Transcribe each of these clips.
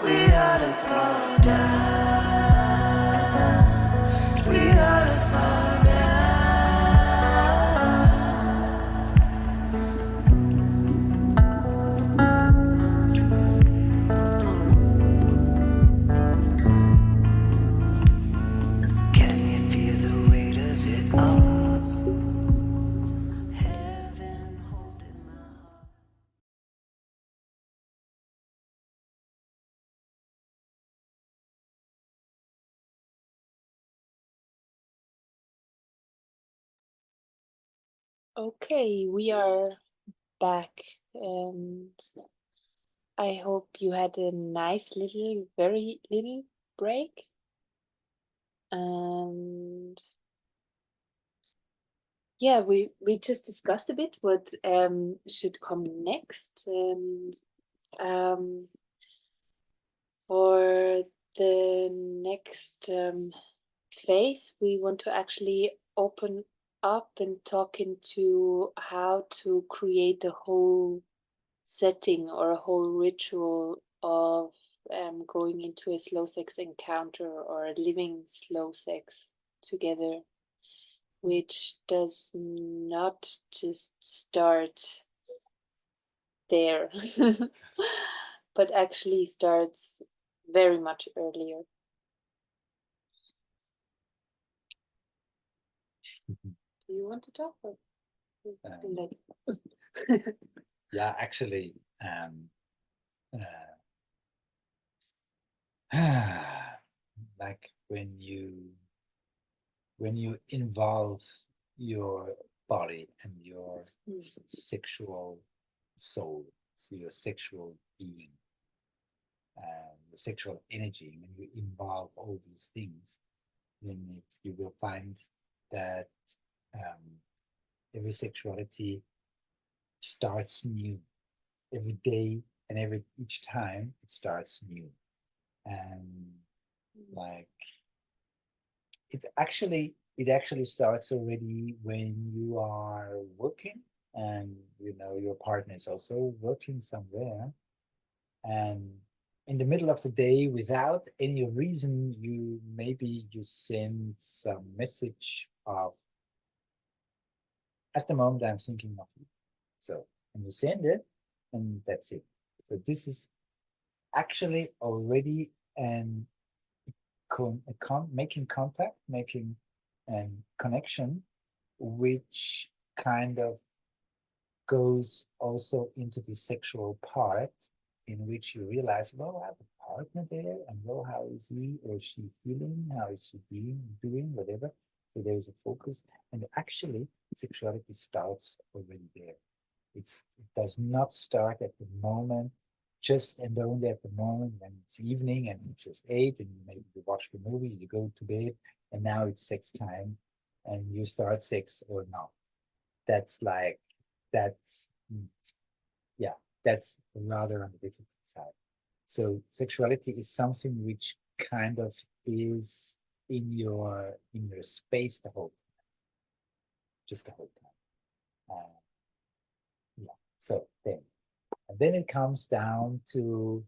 We ought to fall down. We ought to fall down. Can you feel the weight of it all? Heaven holding my heart. Okay, we are back, and I hope you had a nice little, very little break. And yeah, we just discussed a bit what should come next, and um, for the next phase, we want to actually open up and talk into how to create a whole setting or a whole ritual of going into a slow sex encounter or living slow sex together, which does not just start there, but actually starts very much earlier. Do you want to talk? Or yeah, actually, like when you involve your body and your sexual soul, so your sexual being, the sexual energy, when you involve all these things, then you will find that every sexuality starts new every day, and each time it starts new. And like it actually starts already when you are working, and your partner is also working somewhere, and in the middle of the day, without any reason, you send some message of, at the moment I'm thinking of you. So, and you send it, and that's it. So this is actually already an making contact, making a connection, which kind of goes also into the sexual part, in which you realize, well, I have a partner there, and well, how is he or she feeling? How is she doing, whatever. So there is a focus, and actually, sexuality starts already there. It does not start at the moment, just and only at the moment when it's evening and you just ate and maybe you watch the movie, you go to bed, and now it's sex time, and you start sex or not. That's like that's yeah, that's rather on the difficult side. So sexuality is something which kind of is in your space the whole time, just the whole time. Yeah. So then it comes down to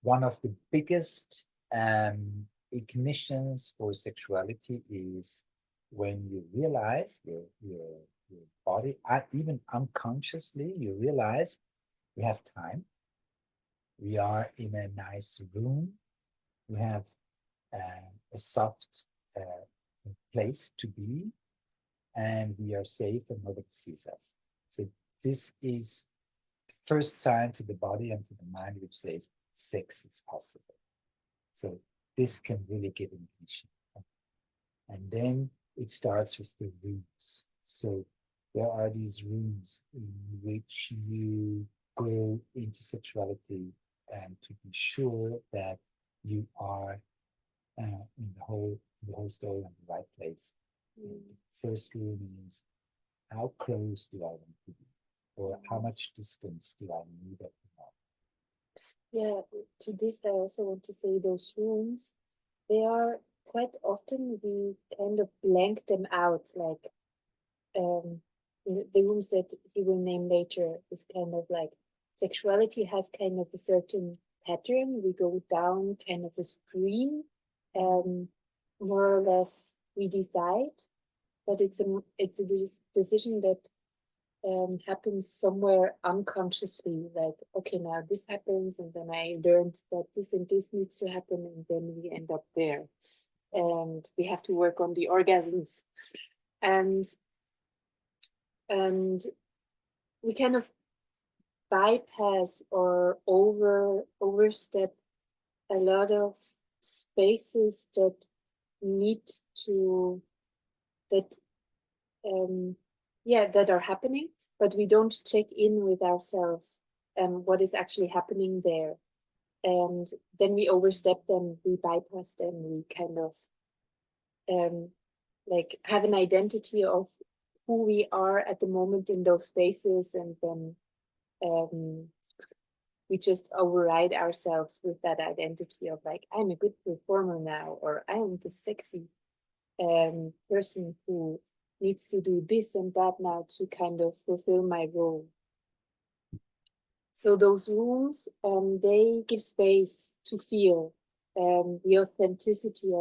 one of the biggest ignitions for sexuality is when you realize your body, even unconsciously, you realize we have time. We are in a nice room. We have a soft place to be, and we are safe and nobody sees us. So this is the first sign to the body and to the mind which says sex is possible. So this can really give an ignition. And then it starts with the rooms. So there are these rooms in which you go into sexuality, and to be sure that you are in the whole story in the right place. The first room is, how close do I want to be, or how much distance do I need at the moment? Yeah, to this I also want to say those rooms, they are quite often we kind of blank them out, like the rooms that he will name later is kind of like sexuality has kind of a certain pattern. We go down kind of a stream, more or less we decide, but it's a decision that happens somewhere unconsciously, like, okay, now this happens, and then I learned that this and this needs to happen, and then we end up there. And we have to work on the orgasms. And we kind of bypass or overstep a lot of spaces that need to, that that are happening, but we don't check in with ourselves and what is actually happening there. And then we overstep them, we bypass them, we kind of like have an identity of who we are at the moment in those spaces, and then we just override ourselves with that identity of like, I'm a good performer now, or I'm the sexy person who needs to do this and that now to kind of fulfill my role. So those rooms, they give space to feel the authenticity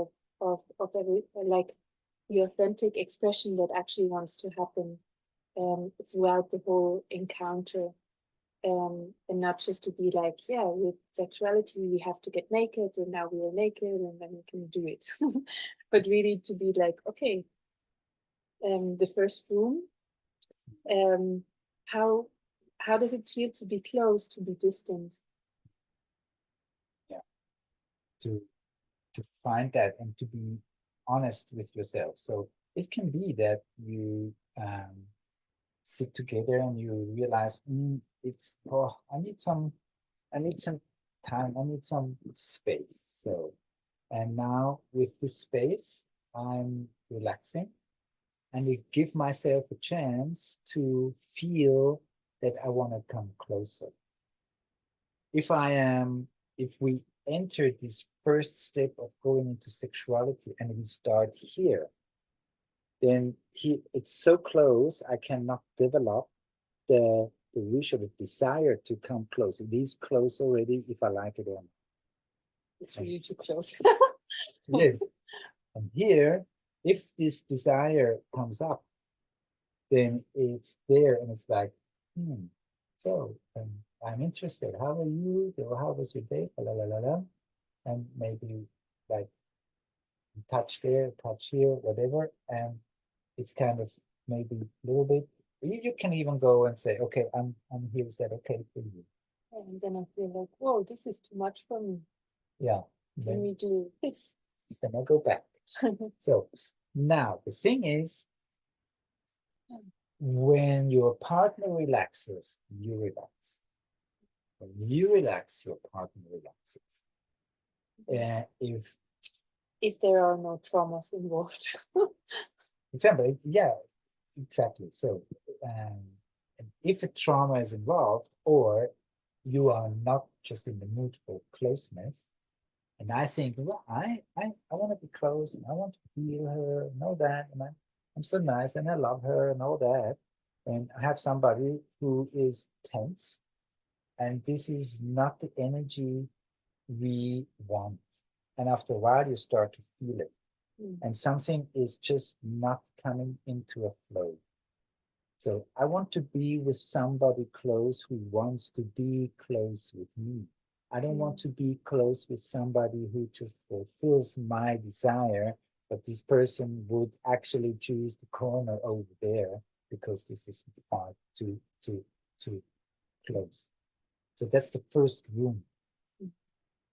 of every, like the authentic expression that actually wants to happen throughout the whole encounter. And not just to be like, yeah, with sexuality, we have to get naked, and now we are naked, and then we can do it. But really to be like, okay, the first room, how does it feel to be close, to be distant? Yeah, to find that and to be honest with yourself. So it can be that you sit together and you realize, it's, oh, I need some time, I need some space. So, and now with this space, I'm relaxing, and I give myself a chance to feel that I want to come closer. If we enter this first step of going into sexuality and we start here, then it's so close, I cannot develop the wish or the desire to come close. It is close already if I like it or not. It's really too close. Yes. And here, if this desire comes up, then it's there and it's like, so I'm interested. How are you? How was your day? La, la, la, la. And maybe like touch there, touch here, whatever. And it's kind of maybe a little bit. You can even go and say, okay, I'm here. Is that okay for you? And then I feel like, whoa, this is too much for me. Yeah. Can we do this? Then I go back. So now the thing is, when your partner relaxes, you relax. When you relax, your partner relaxes. If there are no traumas involved. Example, yeah, exactly. So if a trauma is involved, or you are not just in the mood for closeness, and I think, well, I want to be close, and I want to feel her, and all that, and I'm so nice, and I love her, and all that, and I have somebody who is tense, and this is not the energy we want. And after a while, you start to feel it. And something is just not coming into a flow. So I want to be with somebody close who wants to be close with me. I don't want to be close with somebody who just fulfills my desire, but this person would actually choose the corner over there because this is far too close. So that's the first room.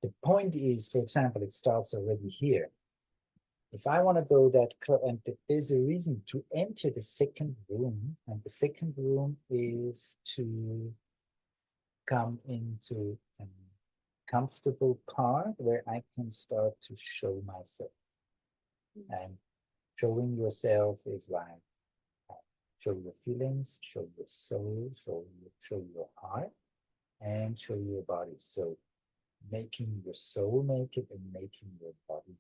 The point is, for example, it starts already here. If I want to go that close, and there's a reason to enter the second room, and the second room is to come into a comfortable part where I can start to show myself. And showing yourself is like show your feelings, show your soul, show your heart, and show your body. So making your soul naked and making your body.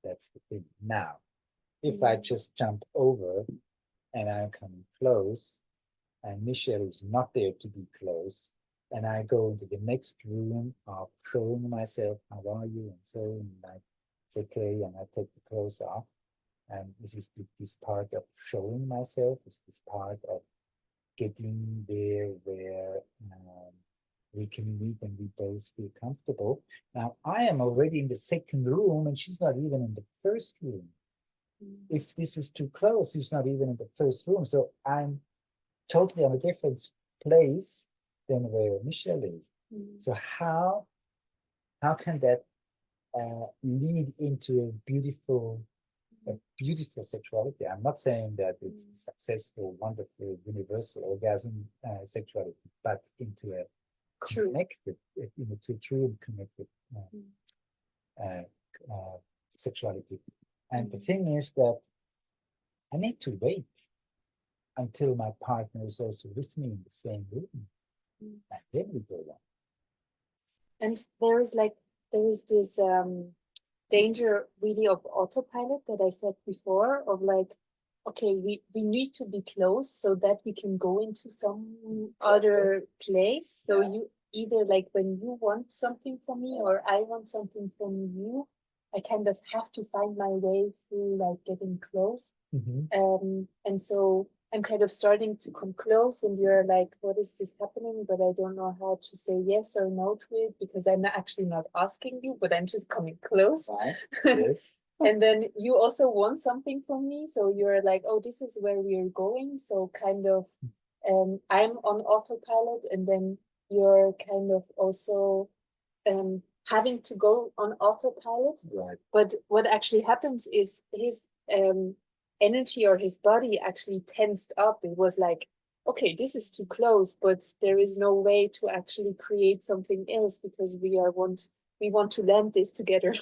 That's the thing. Now, if I just jump over and I'm coming close, and Michèle is not there to be close, and I go into the next room of showing myself, how are you, and so, and it's okay, and I take the clothes off. And this is this part of showing myself, is this part of getting there where we can meet and we both feel comfortable. Now, I am already in the second room and she's not even in the first room. If this is too close, she's not even in the first room. So I'm totally on a different place than where Michèle is. So how can that lead into a beautiful sexuality? I'm not saying that it's successful, wonderful, universal orgasm sexuality, but into a connected, into true and connected sexuality. And the thing is that I need to wait until my partner is also with me in the same room, and then we go on. And there is this danger really of autopilot that I said before, of like, okay, we need to be close so that we can go into some other place. So you either, like, when you want something from me or I want something from you, I kind of have to find my way through like getting close. And so I'm kind of starting to come close and you're like, what is this happening? But I don't know how to say yes or no to it because I'm actually not asking you, but I'm just coming close. Right. Yes. And then you also want something from me. So you're like, oh, this is where we are going. So kind of, I'm on autopilot and then you're kind of also having to go on autopilot. Right. But what actually happens is his energy or his body actually tensed up. It was like, okay, this is too close, but there is no way to actually create something else because we want to land this together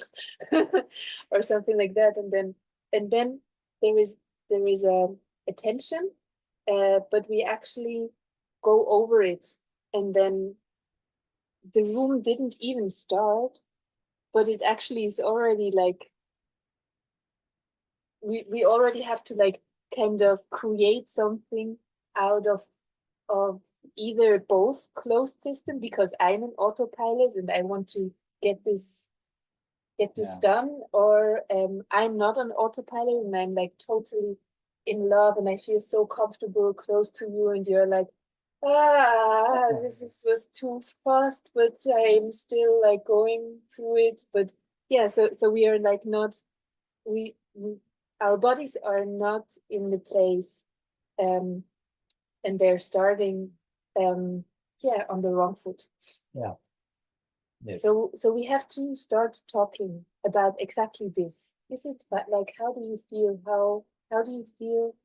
or something like that. And then there is a tension, but we actually go over it. And then the room didn't even start, but it actually is already like, we already have to like kind of create something out of either both closed system because I'm an autopilot and I want to get this done, or I'm not an autopilot and I'm like totally in love and I feel so comfortable close to you and you're like, this was too fast, but I'm still like going through it. But yeah, so we are like not, we our bodies are not in the place, and they're starting on the wrong foot. Yeah. Yes. So we have to start talking about exactly this. Is it like, how do you feel? How do you feel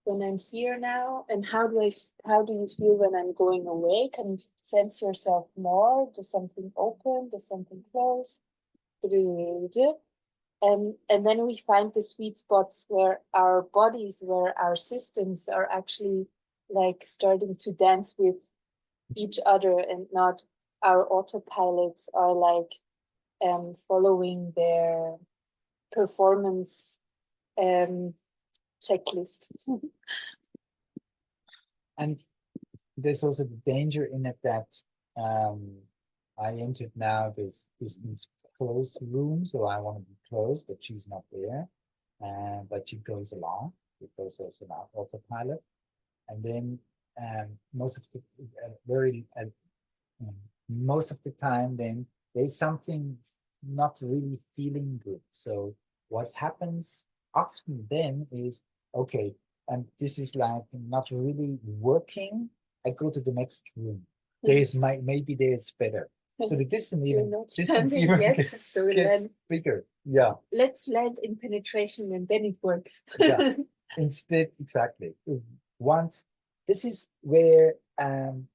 when I'm here now? And how do you feel when I'm going away? Can you sense yourself more? Does something open? Does something close? And then we find the sweet spots where our bodies, where our systems are actually like starting to dance with each other and not our autopilots are like following their performance checklist. And there's also the danger in it that I entered now this close room, so I want to be close, but she's not there. But she goes along because also now autopilot, and then most of the most of the time, then there's something not really feeling good. So what happens often then is, okay, and this is like not really working. I go to the next room. There's maybe there's better. So the distance even gets bigger. Yeah. Let's land in penetration and then it works. Yeah. Instead, exactly. Once this is where I'm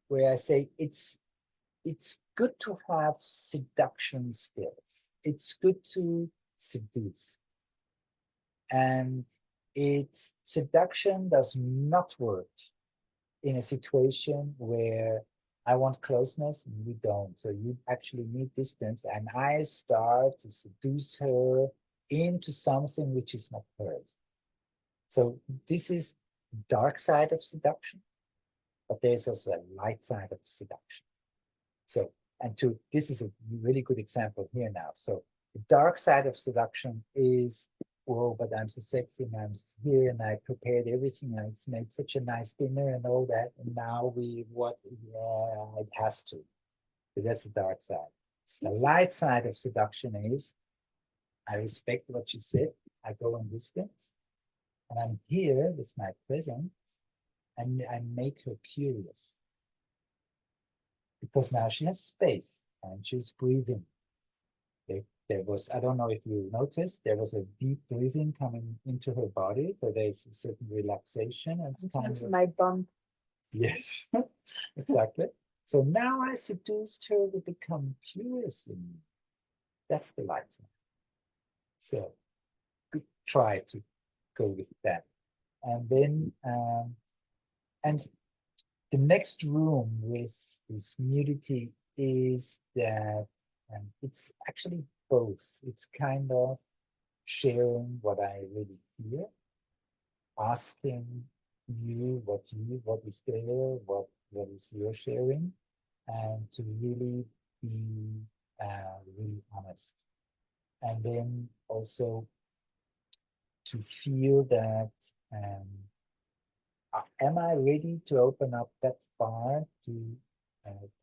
where I say it's good to have seduction skills. It's good to seduce. And seduction does not work in a situation where I want closeness and you don't. So you actually need distance, and I start to seduce her into something which is not hers. So this is dark side of seduction, but there's also a light side of seduction. So, and this is a really good example here now. So the dark side of seduction is, whoa, but I'm so sexy and I'm here and I prepared everything and it's made such a nice dinner and all that. And now it has to. So that's the dark side. The light side of seduction is, I respect what she said. I go on distance and I'm here with my presence and I make her curious. Because now she has space and she's breathing. There was, I don't know if you noticed, there was a deep breathing coming into her body, so there's a certain relaxation. And it's kind of, my bum. yes, exactly. So now I seduced her to become curious in me. That's the light side. So try to go with that. And then, and the next room with this nudity is that it's actually both. It's kind of sharing what I really feel, asking you what is there, what is your sharing, and to really be really honest. And then also to feel that am I ready to open up that far to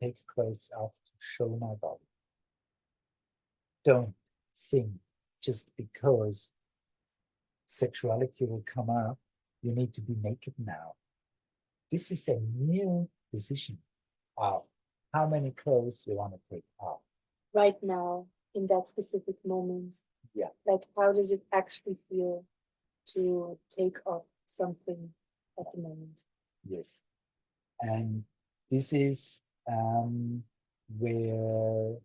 take clothes off to show my body? Don't think just because sexuality will come up, you need to be naked now. This is a new decision of how many clothes you want to take off. Right now, in that specific moment. Yeah. Like, how does it actually feel to take off something at the moment? Yes. And this is where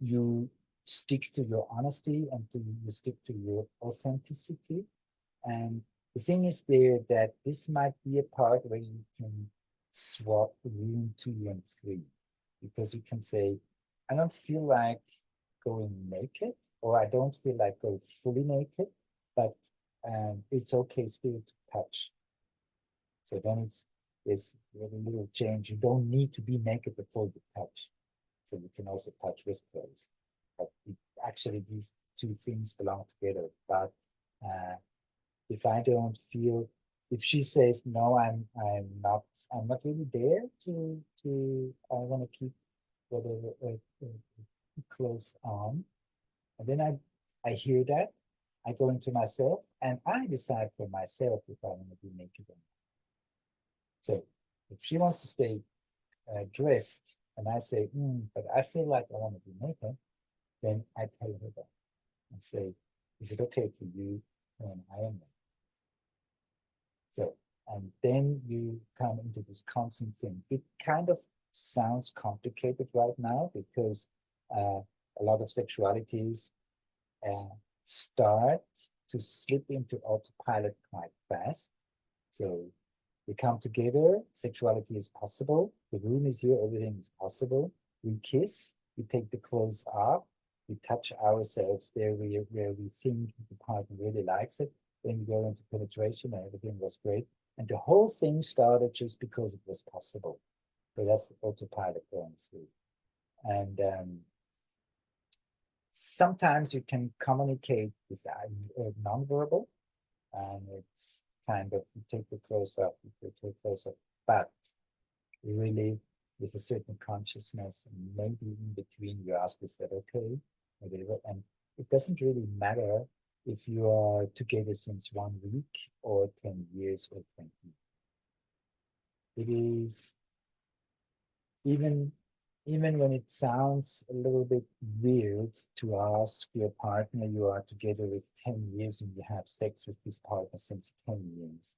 you stick to your honesty and you stick to your authenticity. And the thing is there that this might be a part where you can swap room 2 and 3, because you can say, I don't feel like going naked, or I don't feel like going fully naked, but it's okay still to touch. So then there's a little change. You don't need to be naked before you touch. So you can also touch with clothes. But actually, these two things belong together. But if I don't feel, if she says no, I'm not really there to I want to keep whatever clothes on, and then I hear that, I go into myself and I decide for myself if I want to be naked or not. So if she wants to stay dressed and I say, but I feel like I want to be naked, then I tell her that and say, is it okay for you when I am naked? So, and then you come into this constant thing. It kind of sounds complicated right now because a lot of sexualities start to slip into autopilot quite fast. So we come together, sexuality is possible, the room is here, everything is possible. We kiss, we take the clothes off, we touch ourselves there where we think the partner really likes it. Then we go into penetration and everything was great. And the whole thing started just because it was possible. So that's the autopilot going through. And sometimes you can communicate with nonverbal, and it's kind of, you take the clothes off, you take the clothes off, but really with a certain consciousness, and maybe in between you ask, is that okay? And it doesn't really matter if you are together since 1 week or 10 years or 20. It is, even when it sounds a little bit weird to ask your partner, you are together with 10 years and you have sex with this partner since 10 years.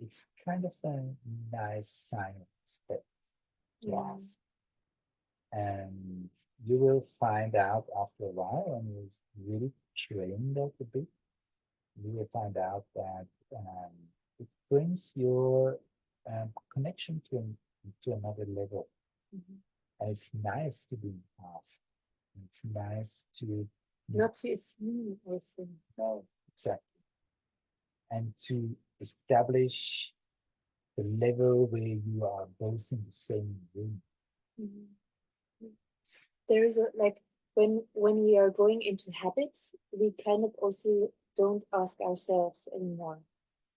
It's kind of a nice sign of respect to ask. And you will find out after a while, when you really train that a bit, you will find out that it brings your connection to another level. And it's nice to be asked. It's nice to not to assume also. No, exactly. and to establish the level where you are both in the same room. There is a like when we are going into habits, we kind of also don't ask ourselves anymore.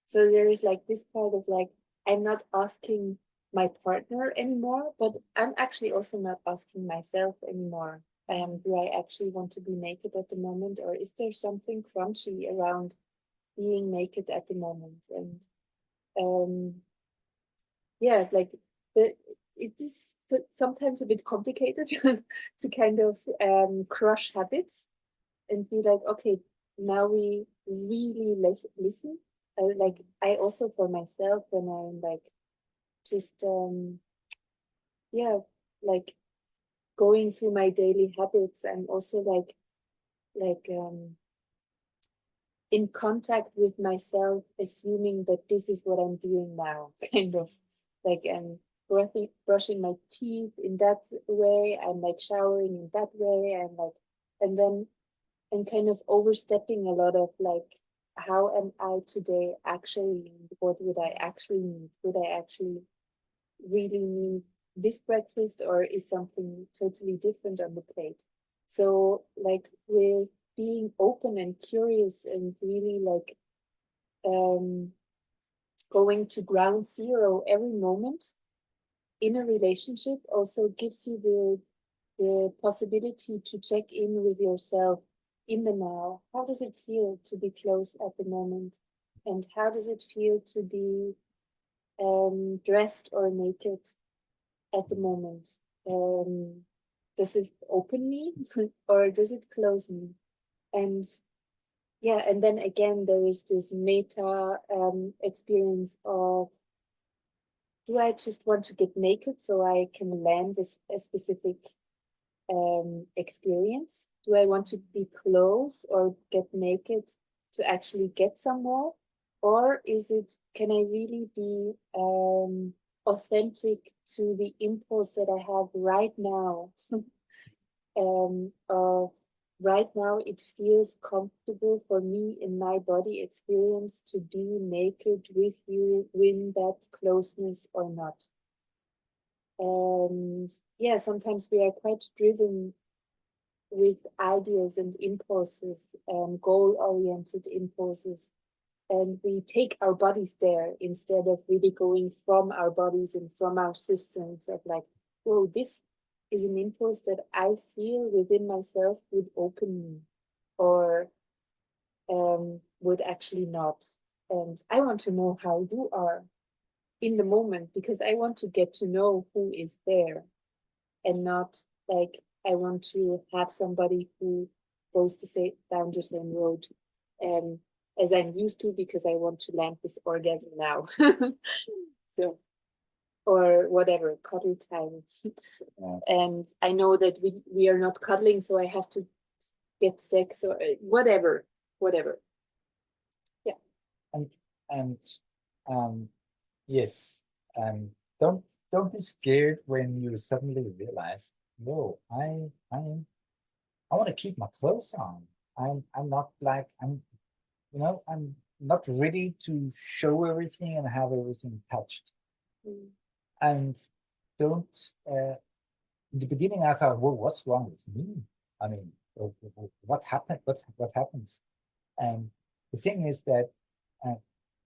So there is like this part of like, I'm not asking my partner anymore, but I'm actually also not asking myself anymore. Do I actually want to be naked at the moment, or is there something crunchy around being naked at the moment? And yeah, like it is sometimes a bit complicated to kind of crush habits and be like, okay, now we really listen. Like I also for myself when I'm like just yeah, like going through my daily habits, I'm also like in contact with myself, assuming that this is what I'm doing now, kind of like I'm brushing my teeth in that way, I'm like showering in that way, I'm like, and then I'm kind of overstepping a lot of like, how am I today actually? What would I actually need? Would I actually really need this breakfast, or is something totally different on the plate? So like with being open and curious and really like going to ground zero every moment in a relationship also gives you the possibility to check in with yourself in the now. How does it feel to be close at the moment? And how does it feel to be dressed or naked at the moment? Does it open me or does it close me? And yeah, and then again, there is this meta experience of, do I just want to get naked so I can land this a specific experience? Do I want to be close or get naked to actually get somewhere? Or is it, can I really be authentic to the impulse that I have right now? Of right now, it feels comfortable for me in my body experience to be naked with you, win that closeness or not. And yeah, sometimes we are quite driven with ideas and impulses, goal-oriented impulses, and we take our bodies there instead of really going from our bodies and from our systems of like, oh, this is an impulse that I feel within myself would open me, or would actually not. And I want to know how you are in the moment, because I want to get to know who is there, and not like I want to have somebody who goes to say down the same road as I'm used to, because I want to land this orgasm now. So, or whatever, cuddle time. Yeah. And I know that we are not cuddling, so I have to get sex or whatever. Yeah. And yes, um, don't be scared when you suddenly realize, no, I want to keep my clothes on. I'm not like I'm not ready to show everything and have everything touched. Mm. And don't in the beginning I thought, well, what's wrong with me? I mean, what happened? What happens? And the thing is that uh,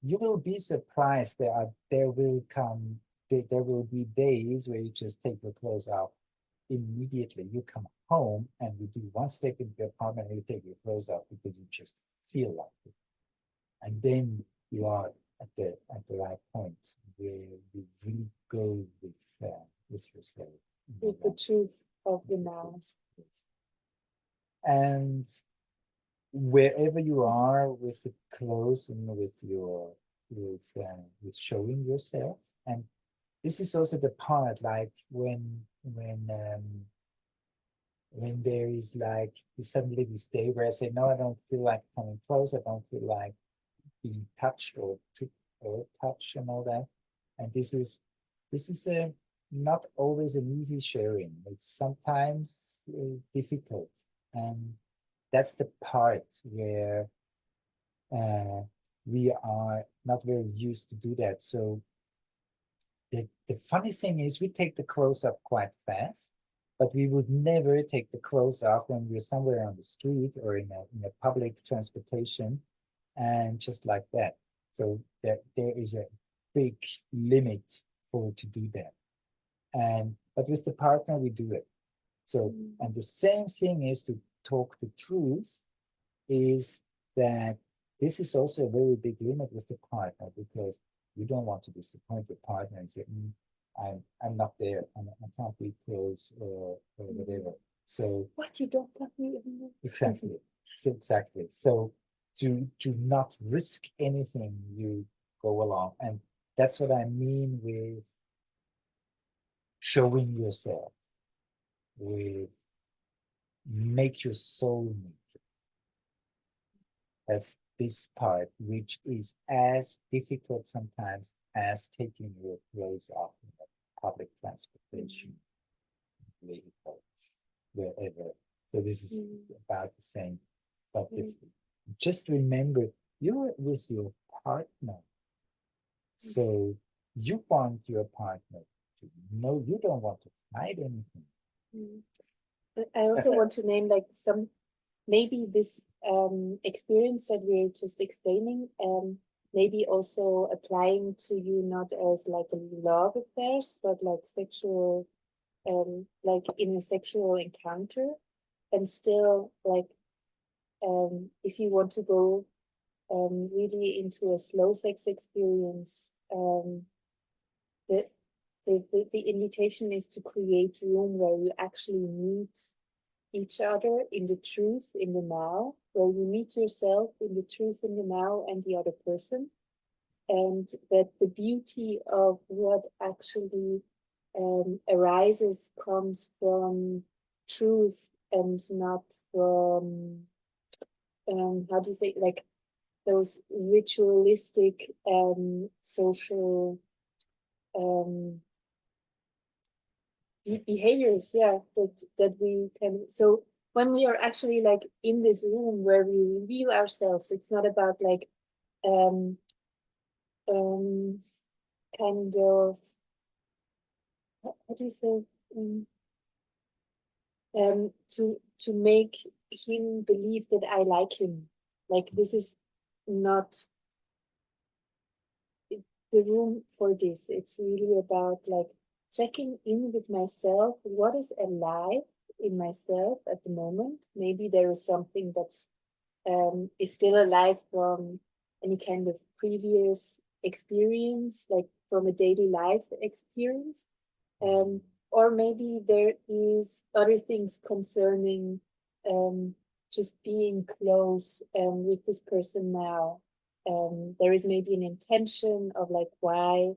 you will be surprised. There will come there will be days where you just take your clothes off immediately. You come home and you do one step into your apartment and you take your clothes off because you just feel like it. And then you are at the right point where you really go with yourself. With the truth of the now. Yes. And wherever you are with the clothes and with showing yourself, and this is also the part like when there is like suddenly this day where I say, no, I don't feel like coming close, I don't feel like being touched or touch and all that. And this is a not always an easy sharing. It's sometimes difficult, and that's the part where we are not very used to do that. So the funny thing is we take the clothes off quite fast, but we would never take the clothes off when we're somewhere on the street or in a public transportation, and just like that. So there is a big limit for to do that. And but with the partner we do it. So and the same thing is to talk the truth, is that this is also a very big limit with the partner, because you don't want to disappoint your partner and say, I'm not there, I can't be close or whatever. So What, you don't want me anymore? exactly, exactly. So to not risk anything, you go along, and that's what I mean with showing yourself, with make your soul meet. That's this part, which is as difficult sometimes as taking your clothes off in a public transportation vehicle, wherever. So this is about the same. But just remember, you're with your partner. So you want your partner to know, you don't want to hide anything. I also want to name like some, maybe this experience that we're just explaining, maybe also applying to you not as like love affairs, but like sexual, like in a sexual encounter, and still like if you want to go really into a slow sex experience, the, the invitation is to create room where you actually meet each other in the truth in the now, where you meet yourself in the truth in the now and the other person, and that the beauty of what actually arises comes from truth and not from how do you say, like those ritualistic social behaviors, yeah, that we can. So when we are actually like in this room where we reveal ourselves, it's not about like kind of, how do you say, to make him believe that I like him. Like this is not the room for this. It's really about like checking in with myself. What is alive in myself at the moment? Maybe there is something that's is still alive from any kind of previous experience, like from a daily life experience. Or maybe there is other things concerning just being close with this person now. There is maybe an intention of like, why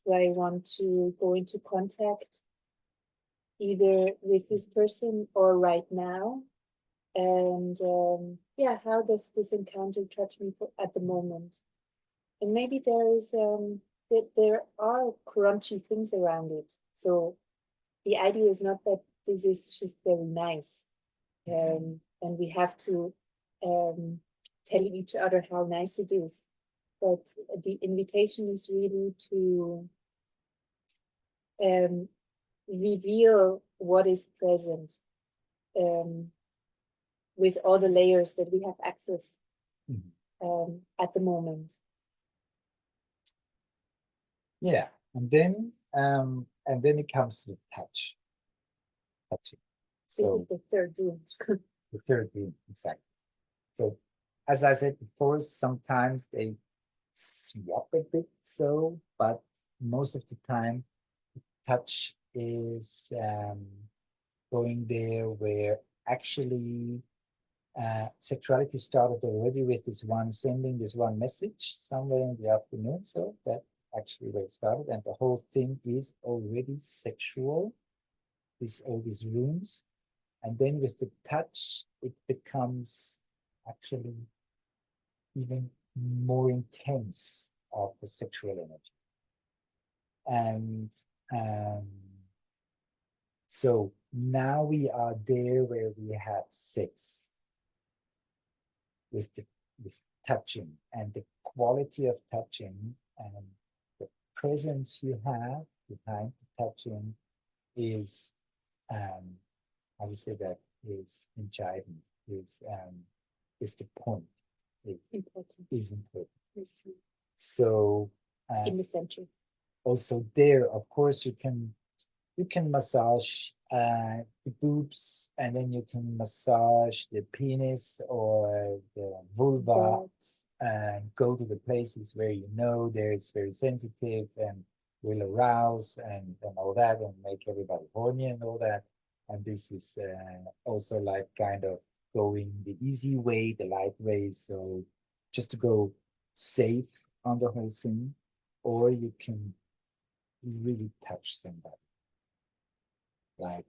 do I want to go into contact either with this person or right now? And yeah, how does this encounter touch me at the moment? And maybe there is there are crunchy things around it. So the idea is not that this is just very nice, and we have to tell each other how nice it is. But the invitation is really to reveal what is present with all the layers that we have access at the moment. Yeah, and then it comes with touching. So this is the third room. the third room, exactly. So as I said before, sometimes they swap a bit, so, but most of the time touch is going there where actually sexuality started already with this one, sending this one message somewhere in the afternoon. So that actually where it started, and the whole thing is already sexual, all these rooms. And then with the touch, it becomes actually even more intense of the sexual energy. And so now we are there where we have sex with touching, and the quality of touching and the presence you have behind the touching is, I would say that is enchantment, is the point, Important. is important. Yes. So In the center. also there, of course, you can massage the boobs, and then you can massage the penis or the vulva, and go to the places where you know there it's very sensitive and will arouse and all that, and make everybody horny and all that. And this is also like kind of going the easy way, the light way. So just to go safe on the whole thing, or you can really touch somebody. Like,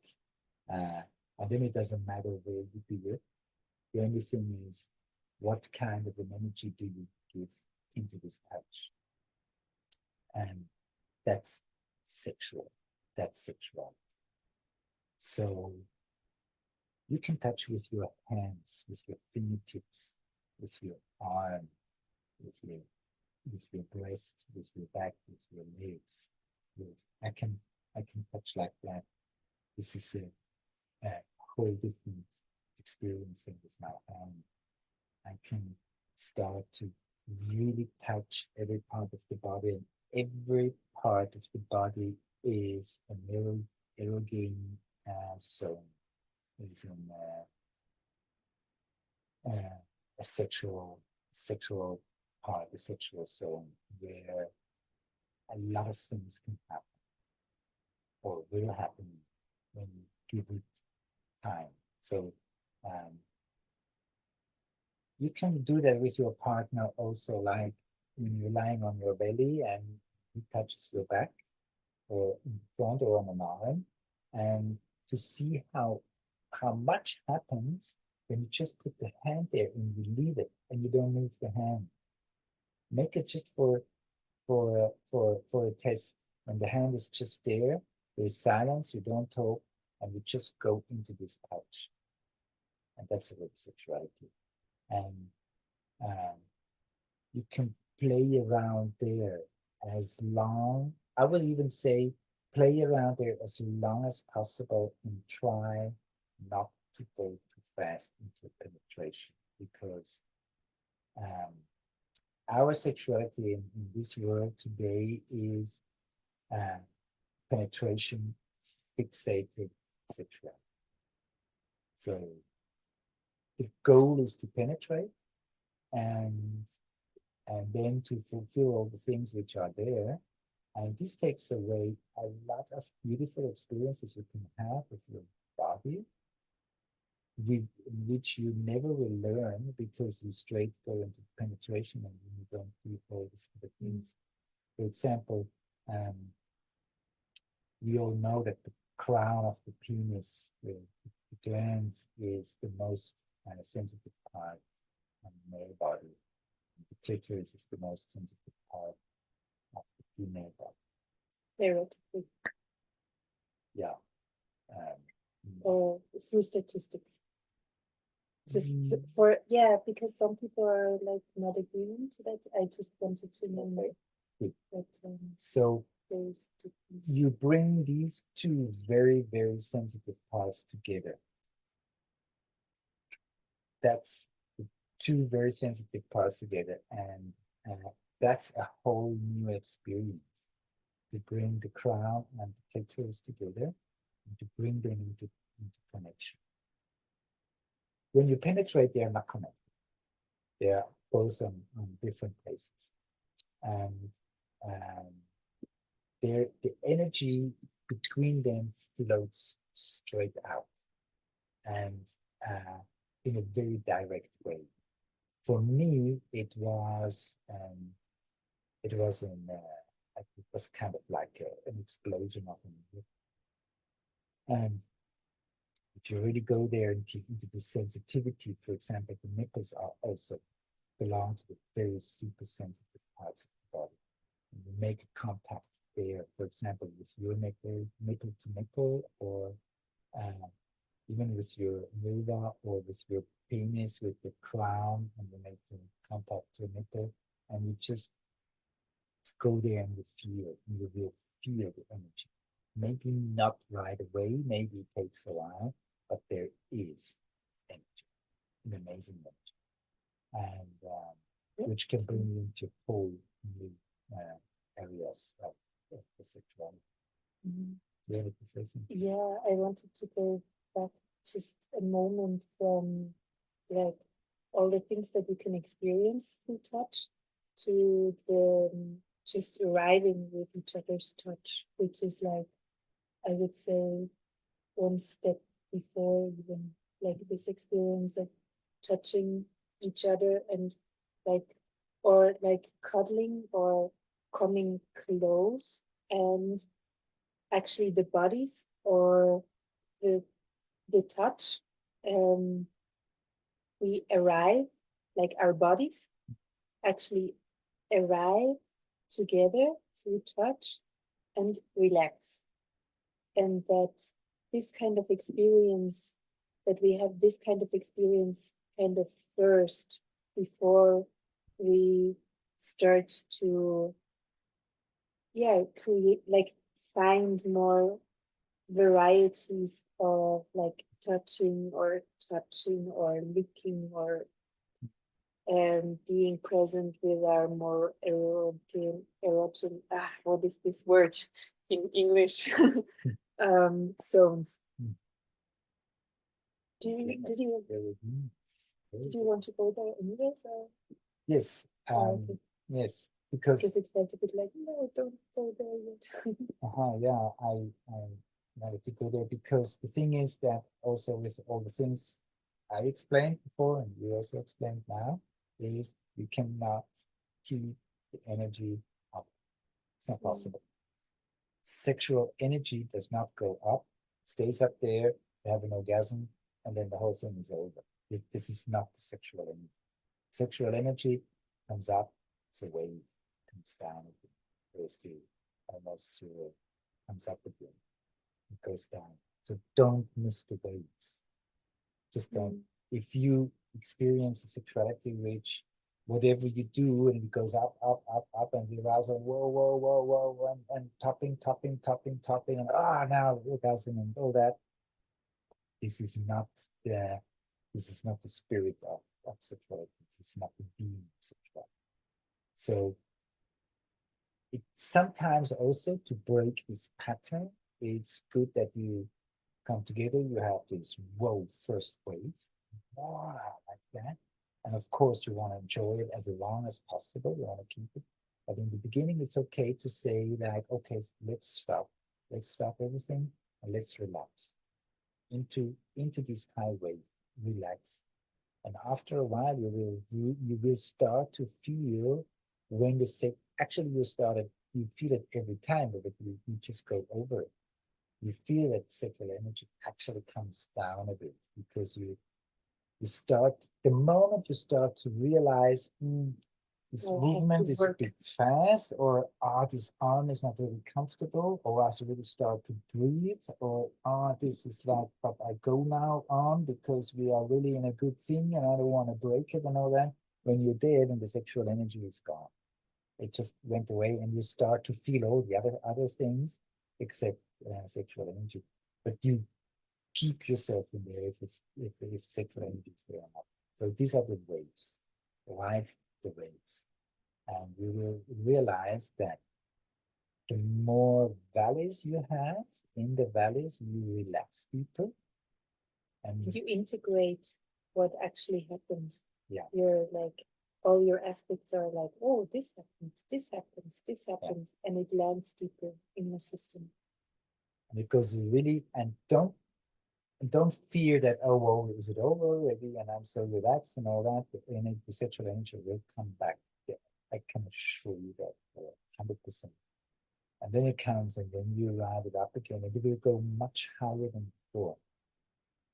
and then it doesn't matter where you do it. The only thing is, what kind of an energy do you give into this touch? And that's sexual. That's sexual. So you can touch with your hands, with your fingertips, with your arm, with your breast, with your back, with your legs. I can touch like that. This is a whole different experiencing with my hand. I can start to really touch every part of the body, and every part of the body is an erogen zone, is a sexual part, a sexual zone where a lot of things can happen or will happen when you give it time. So you can do that with your partner also, like when you're lying on your belly and he touches your back or in front or on an arm, and to see how much happens when you just put the hand there and you leave it and you don't move the hand. Make it just for a test. When the hand is just there is silence, you don't talk, and you just go into this touch. And that's a real sexuality. And you can play around there as long, I will even say, play around there as long as possible, and try not to go too fast into penetration, because our sexuality in this world today is penetration fixated sexuality. So the goal is to penetrate, and then to fulfill all the things which are there. And this takes away a lot of beautiful experiences you can have with your body, which you never will learn, because you straight go into penetration and you don't do all these other things. For example, we all know that the crown of the penis, the glans, is the most sensitive part on the male body. The clitoris is the most sensitive part of the female body. Theoretically. Yeah. Or through statistics. Just for, yeah, because some people are like not agreeing to that. I just wanted to know that. So you bring these two very, very sensitive parts together. That's the two very sensitive parts together, and that's a whole new experience. To bring the crown and the clitoris together, and to bring them into connection. When you penetrate, they are not connected. They are both on different places. And the energy between them floats straight out, and in a very direct way. For me, it was kind of like an explosion of energy. And if you really go there into the sensitivity, for example, the nipples are also belong to the very super sensitive parts of the body. And you make a contact there, for example, with your nipple to nipple, or even with your vulva or with your penis, with the crown, and you make contact to a nipple, and you just go there and you feel, and you will feel the energy. Maybe not right away, maybe it takes a while, but there is energy, an amazing energy, and which can bring you into whole new areas of the sexuality. Mhm. You wanted to say something? Yeah, I wanted to go back just a moment from like all the things that you can experience through touch to the just arriving with each other's touch, which is like, I would say, one step before even like this experience of touching each other and like, or like cuddling or coming close, and actually the bodies or the touch, we arrive, like our bodies actually arrive together through touch and relax. And that this kind of experience, that we have this kind of experience kind of first before we start to, yeah, create, like find more varieties of like touching or licking or being present with our more erotic, what is this word in English? Zones. Did you want to go there anyways? Or? Yes. Okay. Yes, because it felt a bit like, no, don't go there yet. yeah, I wanted to go there because the thing is that also with all the things I explained before and you also explained now, is you cannot keep the energy up. It's not possible. Sexual energy does not go up, stays up there, you have an orgasm, and then the whole thing is over. This is not the sexual energy. Sexual energy comes up, it's a wave, comes down, it goes to almost zero, comes up again, it goes down. So don't miss the waves. Just don't. If you experience a sexuality which whatever you do and it goes up, up, up, up, and the arousal, whoa, whoa, whoa, whoa, and topping, and now orgasm and all that. This is not the spirit of sexuality. This is not the being of sexuality. So it sometimes also to break this pattern, it's good that you come together, you have this whoa first wave, wow, like that. And of course you want to enjoy it as long as possible, you want to keep it. But in the beginning, it's okay to say like, okay, let's stop everything and let's relax into this high wave, relax. And after a while, you will start to feel when actually you feel it every time, but you just go over it. You feel that sexual energy actually comes down a bit because you start, the moment you start to realize this movement is a bit fast, or this arm is not really comfortable, or as you really start to breathe, or this is like, but I go now on because we are really in a good thing and I don't want to break it and all that. When you're there, then the sexual energy is gone. It just went away, and you start to feel all the other things except sexual energy. But you keep yourself in there if sexual energy is there or not. So these are the waves, ride the waves, and you will realize that the more valleys you have, in the valleys you relax deeper, and you integrate what actually happened. Yeah. You're like, all your aspects are like, oh, this happened, this happens, this happened, and it lands deeper in your system. Because you really, and don't fear that, oh, well, is it over already and I'm so relaxed and all that. The sexual energy will come back. Yeah, I can assure you that 100%. And then it comes, and then you ride it up again, and it will go much higher than before.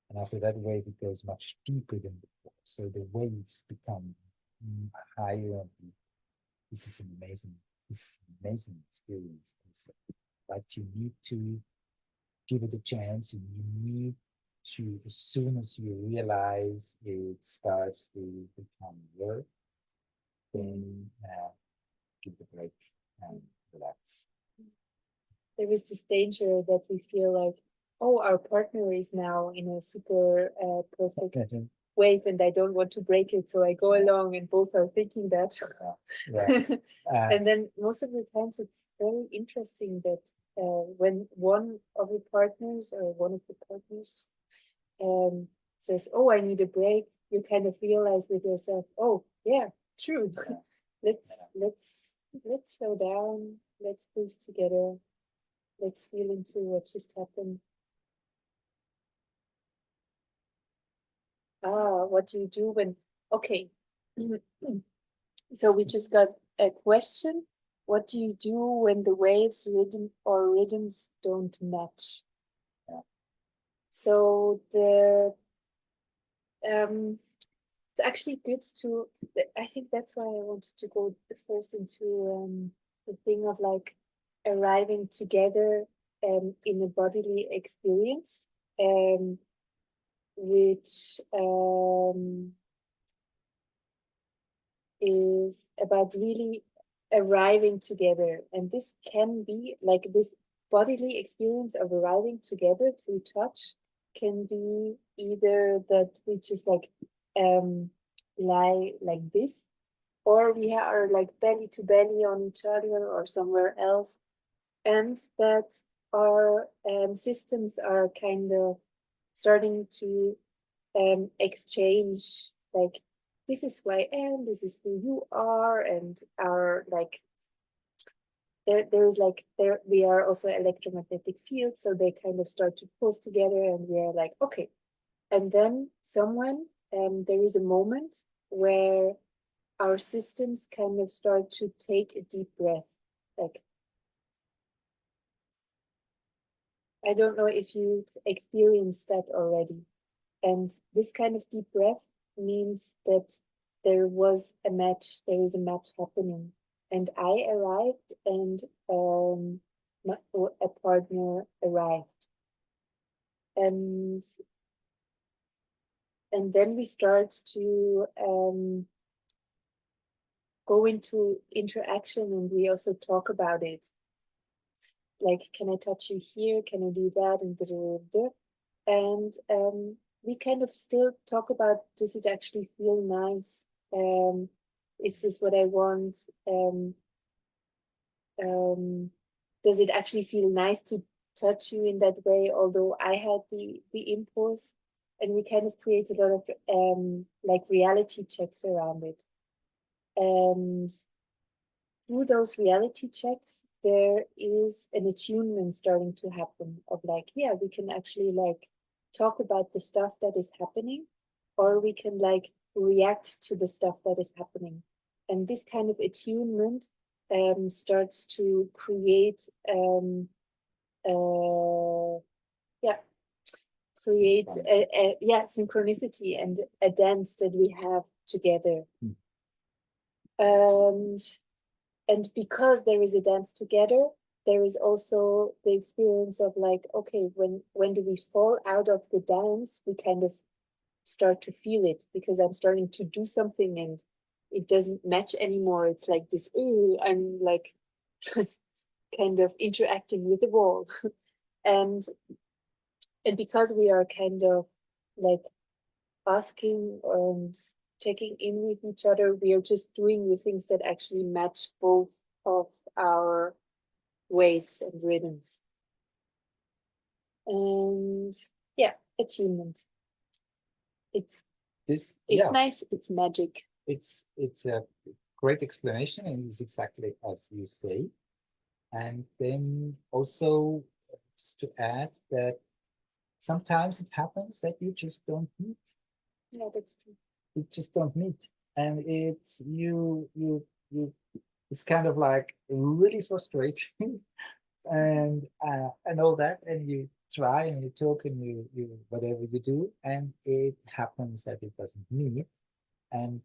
And after that wave, it goes much deeper than before. So the waves become higher and deeper. This is an amazing experience also. But you need to give it a chance, and you need to, as soon as you realize it starts to become work, then give a break and relax. There is this danger that we feel like, oh, our partner is now in a super perfect wave and I don't want to break it, so I go along, and both are thinking that. And then most of the times it's very interesting that when one of the partners or one of the partners says, oh, I need a break, you kind of realize with yourself, oh yeah, true. Let's slow down, let's breathe together, let's feel into what just happened. What do you do when, okay. So we just got a question. What do you do when the waves, rhythm or rhythms don't match? So it's actually good to, I think that's why I wanted to go first into the thing of like arriving together in a bodily experience, which is about really arriving together. And this can be like this bodily experience of arriving together through touch can be either that we just like lie like this, or we are like belly to belly on each other or somewhere else, and that our systems are kind of starting to exchange, like, this is who I am, this is who you are, and our like there's like we are also electromagnetic fields, so they kind of start to pulse together, and we are like, okay. And then there is a moment where our systems kind of start to take a deep breath. Like, I don't know if you've experienced that already. And this kind of deep breath means that there was a match, there is a match happening. And I arrived, and a partner arrived. And then we start to go into interaction, and we also talk about it. Like, can I touch you here? Can I do that? And we kind of still talk about, does it actually feel nice? Is this what I want? Does it actually feel nice to touch you in that way? Although I had the impulse, and we kind of create a lot of like reality checks around it. And through those reality checks, there is an attunement starting to happen of like, yeah, we can actually like talk about the stuff that is happening, or we can like react to the stuff that is happening. And this kind of attunement starts to create synchronicity and a dance that we have together. And because there is a dance together, there is also the experience of like, okay, when do we fall out of the dance, we kind of start to feel it, because I'm starting to do something and it doesn't match anymore. It's like this, ooh, I'm like kind of interacting with the wall. and because we are kind of like asking and checking in with each other, we are just doing the things that actually match both of our waves and rhythms. And yeah, attunement. It's nice, it's magic. It's a great explanation, and it's exactly as you say. And then also, just to add that sometimes it happens that you just don't meet. Yeah, that's true. You just don't meet, and it's it's kind of like really frustrating, and all that, and you try and you talk and you whatever you do, and it happens that it doesn't meet. And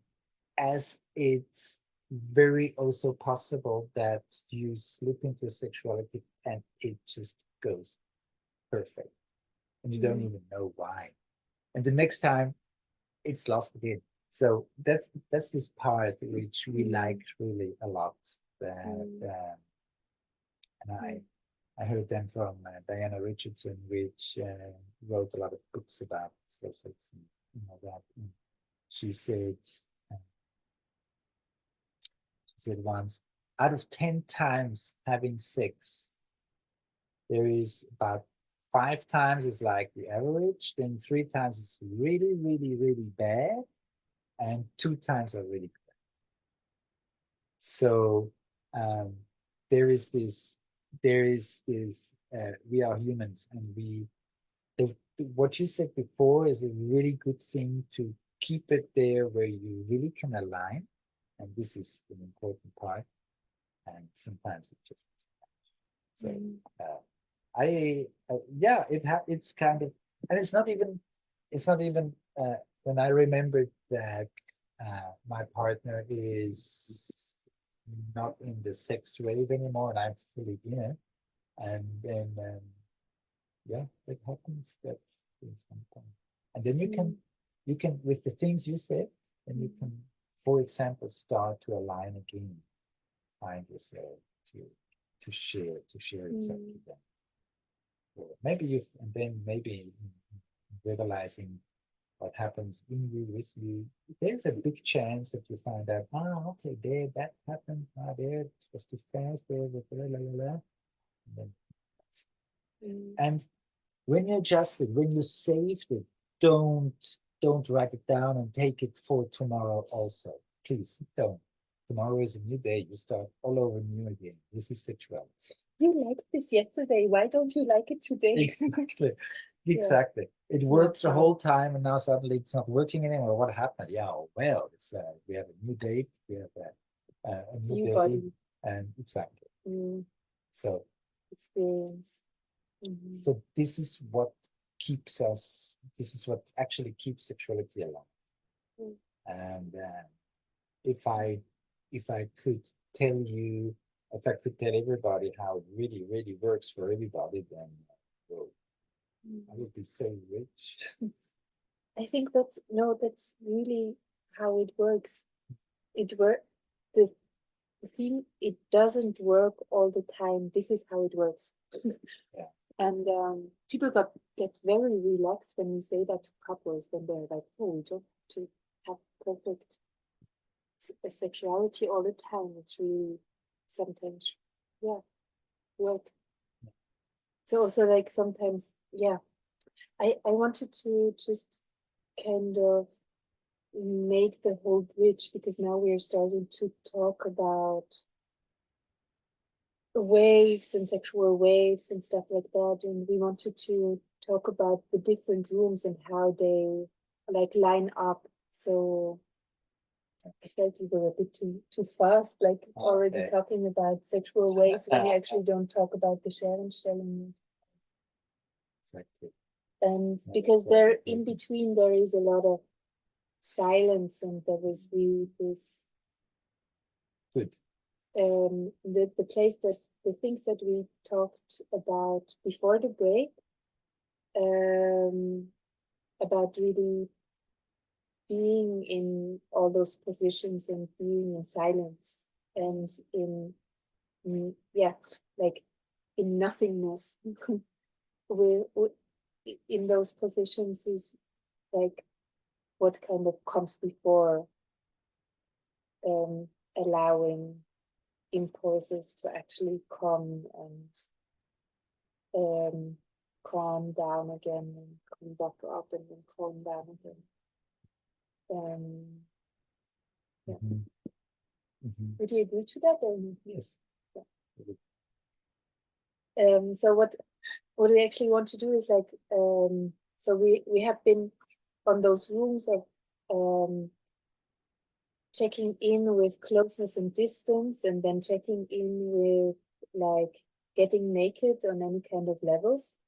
as it's very also possible that you slip into sexuality and it just goes perfect. and you don't even know why. And the next time it's lost again. So that's this part which we liked really a lot. That and I heard them from Diana Richardson, which wrote a lot of books about slow sex and all that. And she said once, out of 10 times having sex, there is about 5 times is like the average, then 3 times is really, really, really bad, and 2 times are really good. So there is this, we are humans, and what you said before is a really good thing to keep it there where you really can align. And this is an important part. And sometimes it just, so yeah, it's kind of, and it's not even when I remember that my partner is not in the sex wave anymore and I'm fully in it, and then yeah, that happens. That's one point. And then you can with the things you said, and you can, for example, start to align again, find yourself to share exactly that. Or maybe and then maybe realizing what happens in you, with you, there's a big chance that you find out, okay, there, that happened, there, it was too fast, there, and when you adjust it, when you saved it, don't write it down and take it for tomorrow also. Please don't. Tomorrow is a new day. You start all over new again. This is sexuality. You liked this yesterday. Why don't you like it today? Exactly. Exactly. It worked the whole time, and now suddenly it's not working anymore. What happened? Yeah, well, it's we have a new date. We have a new day, body, and exactly. So experience. So this is what keeps us. This is what actually keeps sexuality alive. And if I could tell you, if I could tell everybody how it really, really works for everybody, then well, I would be so rich. I think that's really how it works. The theme, it doesn't work all the time. This is how it works. Yeah. And people get very relaxed when we say that to couples. Then they're like, oh, we don't have to have perfect sexuality all the time. It's really sometimes, work. So also like sometimes, I wanted to just kind of make the whole bridge, because now we're starting to talk about waves and sexual waves and stuff like that, and we wanted to talk about the different rooms and how they like line up. So I felt we were a bit too fast, like already talking about sexual waves when we actually don't talk about the Scherenstellung. Exactly. And because there in between there is a lot of silence, and there was really this good. The place that the things that we talked about before the break, about really being in all those positions and being in silence and in like in nothingness. we in those positions is like what kind of comes before allowing impulses to actually come and calm down again and come back up and then calm down again. Would you agree to that? Or no? Yes. Yeah. So what we actually want to do is like, so we have been on those rooms of checking in with closeness and distance, and then checking in with like getting naked on any kind of levels,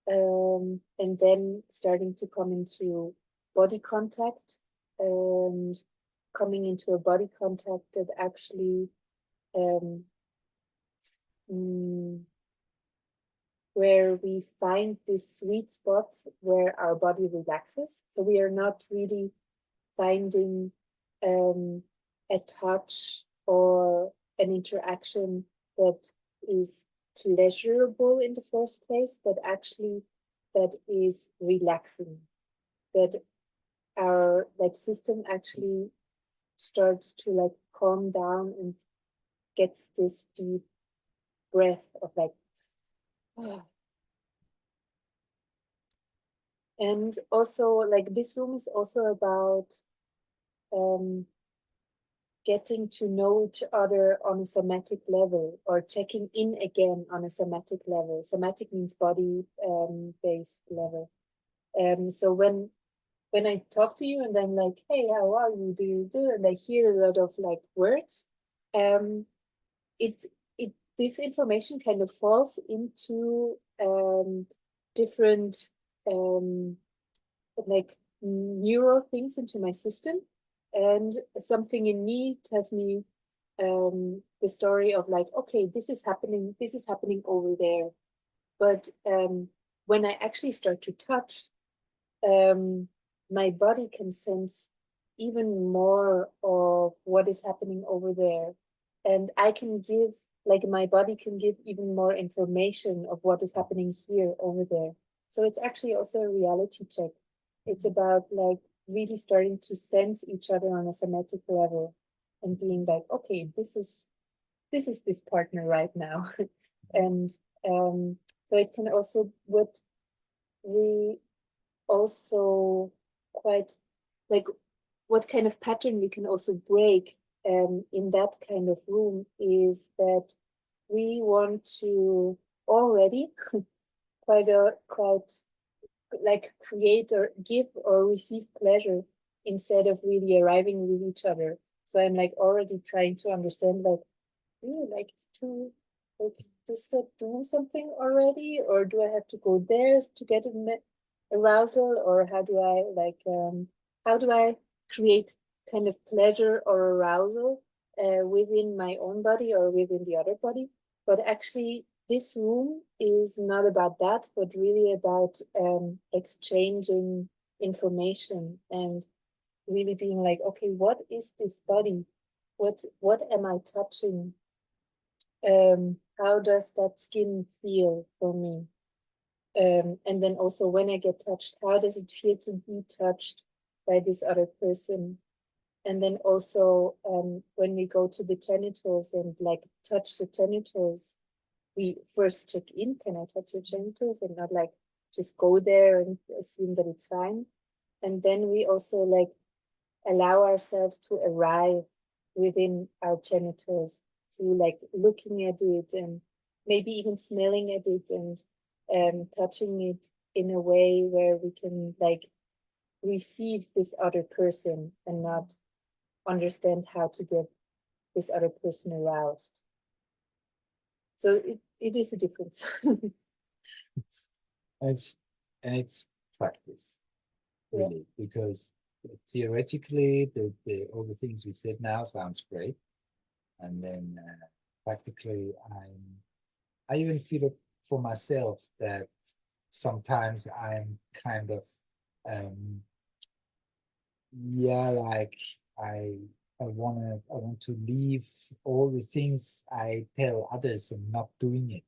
and then starting to come into body contact, and coming into a body contact that actually where we find this sweet spot where our body relaxes. So we are not really finding a touch or an interaction that is pleasurable in the first place, but actually that is relaxing, that our like system actually starts to like calm down and gets this deep breath of like, oh. And also like this room is also about getting to know each other on a somatic level, or checking in again on a somatic level. Somatic means body based level. So when I talk to you and I'm like, hey, how are you? Do you do? And I hear a lot of like words, it this information kind of falls into different like neural things into my system, and something in me tells me the story of like, okay, this is happening over there. But when I actually start to touch, my body can sense even more of what is happening over there. And I can give, like my body can give even more information of what is happening here over there. So it's actually also a reality check. It's about like really starting to sense each other on a somatic level and being like, okay, this is this partner right now. And so it can also, what we also quite like, what kind of pattern we can also break in that kind of room is that we want to already quite like create or give or receive pleasure instead of really arriving with each other. So I'm like already trying to understand like, do you like to, like, does that do something already, or do I have to go there to get an arousal, or how do I like how do I create kind of pleasure or arousal within my own body or within the other body? But actually this room is not about that, but really about exchanging information and really being like, okay, what is this body? What am I touching? How does that skin feel for me? And then also when I get touched, how does it feel to be touched by this other person? And then also when we go to the genitals and like touch the genitals, we first check in, can I touch your genitals, and not like just go there and assume that it's fine. And then we also like allow ourselves to arrive within our genitals through like looking at it and maybe even smelling at it and touching it in a way where we can like receive this other person and not understand how to get this other person aroused. So it is a difference. It's practice, Yeah. really, because theoretically all the things we said now sounds great, and then practically I even feel it for myself that sometimes I'm kind of yeah, like I want to leave all the things I tell others and not doing it,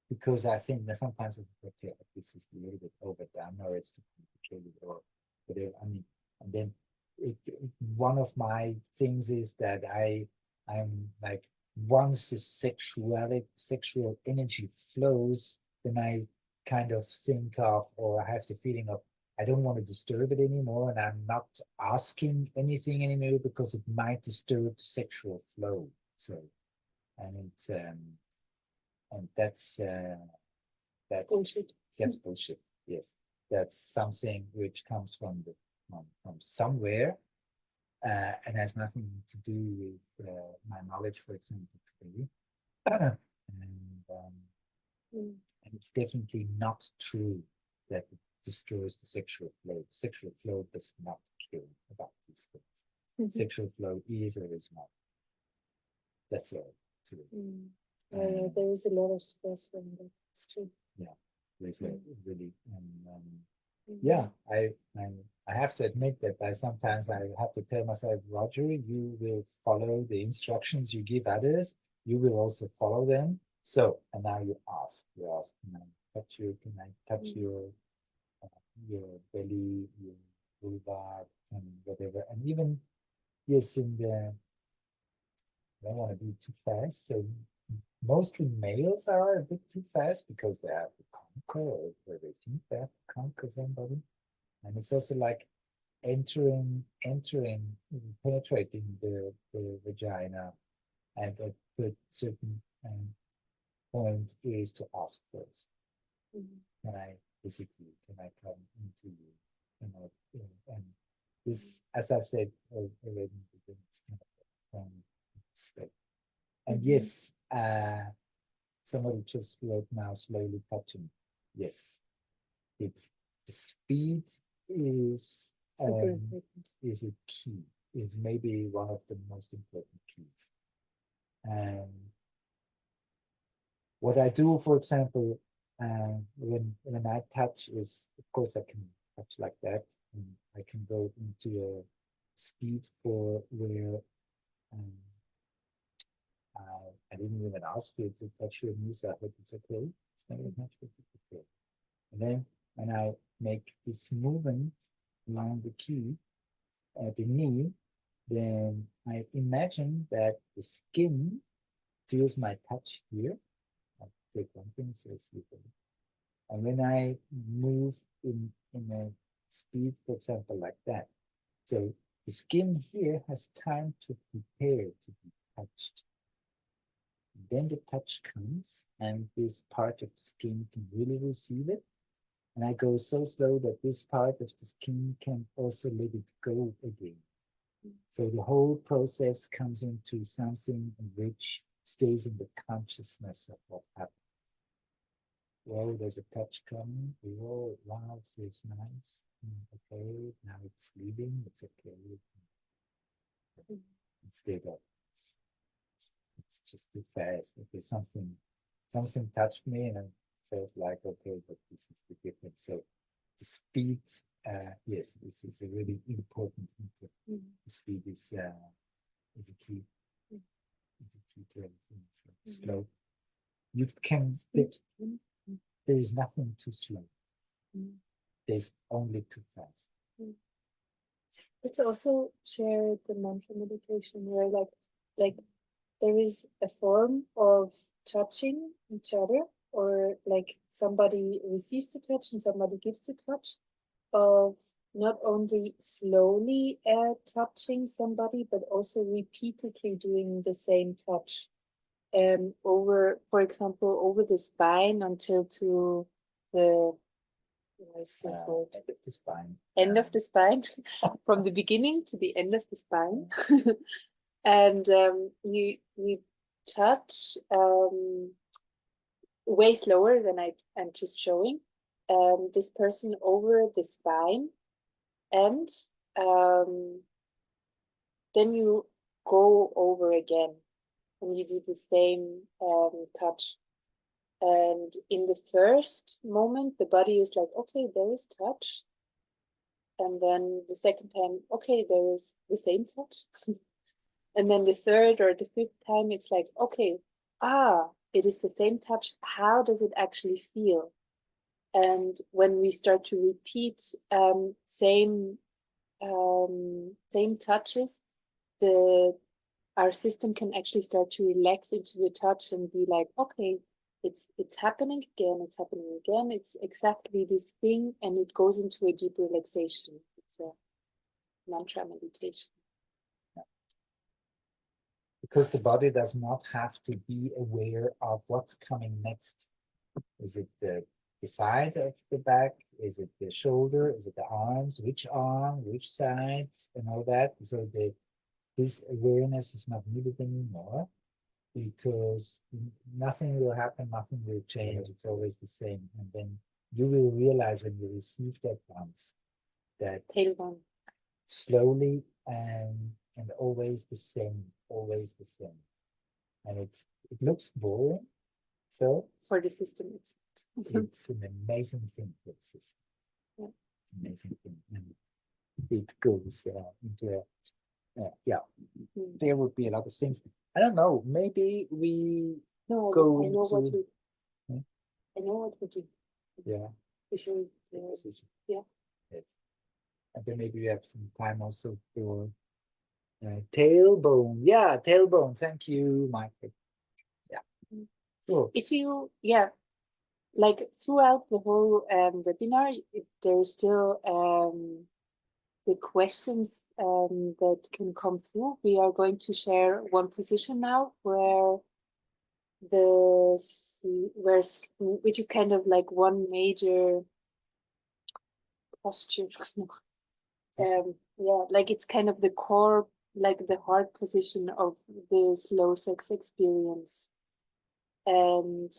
because I think that sometimes okay, this is a little bit overdone, or it's too complicated, or whatever. I mean, and then one of my things is that I'm like, once the sexual energy flows, then I kind of think of, or I have the feeling of, I don't want to disturb it anymore, and I'm not asking anything anymore because it might disturb the sexual flow. So, and it's and that's Bullshit. That's bullshit. Yes, that's something which comes from from somewhere, and has nothing to do with my knowledge, for example, today. And it's definitely not true that it destroys the sexual flow. The sexual flow does not care about these things. Sexual flow is or is not. That's all. Yeah, there is a lot of stress from that. It's true. There's a really yeah, I have to admit that sometimes I have to tell myself, Roger, you will follow the instructions you give others. You will also follow them. So, and now you ask, can I touch you? Can I touch your belly, your vulva, and whatever? And even, yes, in the, I don't want to be too fast. So mostly males are a bit too fast because they have to conquer, or they think they have to conquer somebody. And it's also like penetrating the vagina, and at a certain point is to ask first. Can I come into you? And this, as I said already, it's kind of respect. And yes, somebody just wrote now, slowly touching. Yes, it's the speed is is a key, is maybe one of the most important keys. And what I do, for example, when I touch is, of course, I can touch like that, and I can go into a speed for where I didn't even ask you to touch your knee, so I hope it's okay. It's not much, but it's okay. And then when I make this movement along the key at the knee, then I imagine that the skin feels my touch here. I'll take one thing so I see it. And when I move in a speed, for example, like that, so the skin here has time to prepare to be touched. Then the touch comes, and this part of the skin can really receive it. And I go so slow that this part of the skin can also let it go again. So the whole process comes into something which stays in the consciousness of what happened. Well, there's a touch coming. Oh, wow, it feels nice. Okay, now it's leaving. It's okay. Instead of, it's just too fast. Okay, something touched me, and I felt like, okay, but this is the difference. So the speed, yes, this is a really important input. The speed is a key. It's a key to everything. So slow. You can. There is nothing too slow. There's only too fast. Let's also share the mantra meditation where like there is a form of touching each other, or like somebody receives the touch and somebody gives the touch, of not only slowly touching somebody, but also repeatedly doing the same touch. Over, for example, over the spine until to the End of the spine. End of the spine, from the beginning to the end of the spine. And you touch way slower than I'm just showing this person over the spine, and then you go over again and you do the same touch. And in the first moment, the body is like, okay, there is touch. And then the second time, okay, there is the same touch. And then the third or the fifth time, it's like, okay, it is the same touch. How does it actually feel? And when we start to repeat same touches, our system can actually start to relax into the touch and be like, okay, it's happening again, it's exactly this thing, and it goes into a deep relaxation. It's a mantra meditation. Because the body does not have to be aware of what's coming next. Is it the side of the back? Is it the shoulder? Is it the arms? Which arm? Which side? And all that. So this awareness is not needed anymore, because nothing will happen, nothing will change. It's always the same. And then you will realize when you receive that once, that Tailbone. slowly and always the same. And it looks boring. So for the system, it's It's an amazing thing for the system. Yeah. It's an amazing thing. And it goes into a, yeah, Mm. there would be a lot of things. I don't know, maybe we No, go I know what into, we. I know what we do. yeah, We should. position. Yeah. Yes. And then maybe we have some time also for tailbone. Yeah, tailbone. Thank you, Michael. Yeah. Mm. Cool. If you, yeah, like throughout the whole webinar, there is still the questions that can come through. We are going to share one position now where which is kind of like one major posture. Yeah, like it's kind of the core, like the heart position of the slow sex experience. And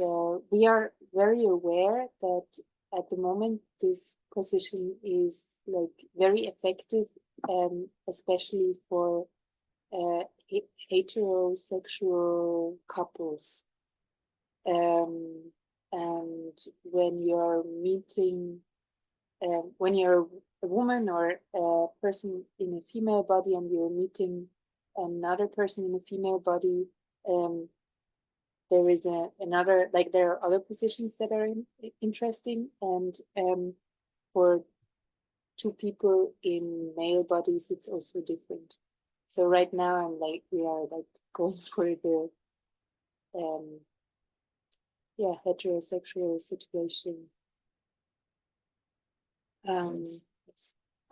we are very aware that at the moment this position is like very effective, especially for heterosexual couples. And when you're meeting, when you're a woman or a person in a female body and you're meeting another person in a female body, there is another, like there are other positions that are interesting, and for two people in male bodies it's also different. So right now we are like going for the yeah, heterosexual situation.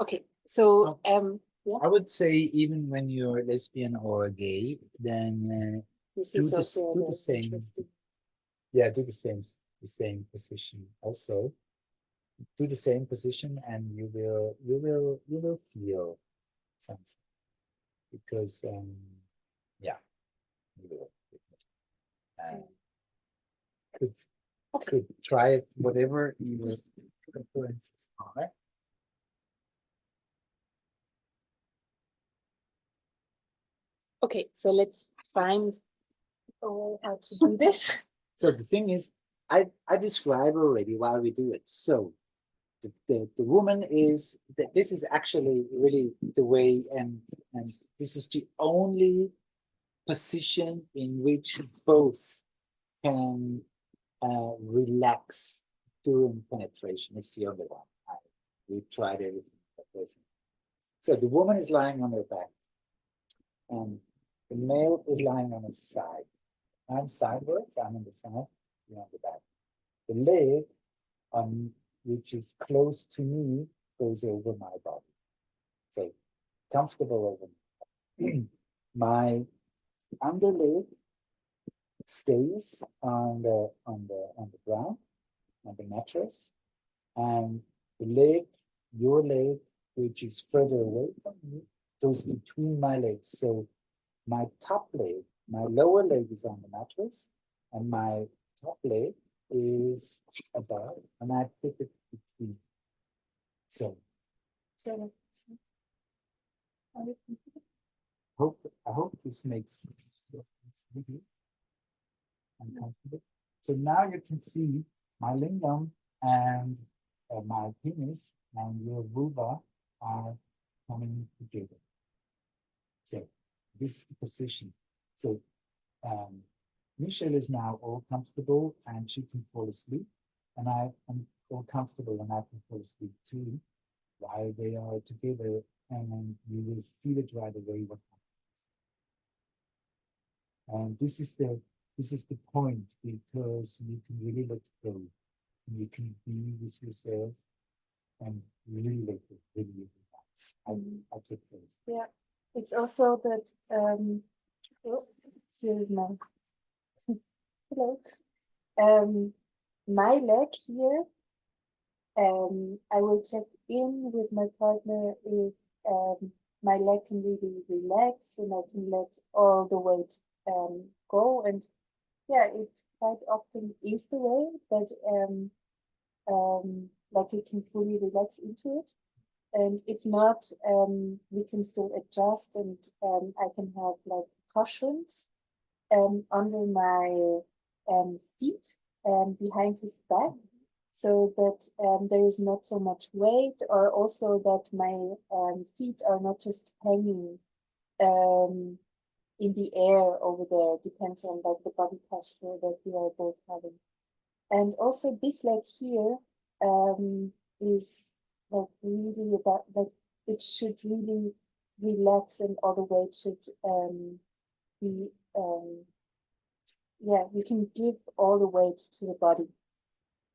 Okay, so yeah, I would say even when you're lesbian or gay, then this do is this, also do the very same. interesting. Yeah, do the same position also. Do the same position, and you will feel something, because yeah, you will. Could try it, whatever your preferences are. Okay, so let's find a way how to do this. So the thing is, I describe already while we do it. So the woman is that this is actually really the way, and this is the only position in which both can relax during penetration. It's the only one. We tried everything, but wasn't. So the woman is lying on her back, and the male is lying on his side. I'm sideways, I'm on the side, you're on the back. The leg on which is close to me goes over my body. So comfortable over me. My underleg stays on the ground, on the mattress, and the leg, your leg, which is further away from me, goes between my legs. So my top leg, my lower leg is on the mattress, and my top leg is above, and I put it between. So I hope this makes sense with you. Uncomfortable. So now you can see my lingam and my penis and your vulva are coming together. So this is the position. So Michèle is now all comfortable and she can fall asleep, and I am all comfortable and I can fall asleep too while they are together, and you will feel it right away what happens. And this is the point, because you can really let go. You can be with yourself and really let it really relax. I took this. Yeah, it's also that here is my hello. My leg here. I will check in with my partner if my leg can really relax and I can let all the weight go. And yeah, it quite often is the way that like you can fully relax into it. And if not, we can still adjust, and I can have like cushions under my feet, behind his back, so that there is not so much weight, or also that my feet are not just hanging in the air over there. Depends on like the body posture that we are both having. And also this leg here is like really about like it should really relax, and all the weight should be yeah, you can give all the weight to the body.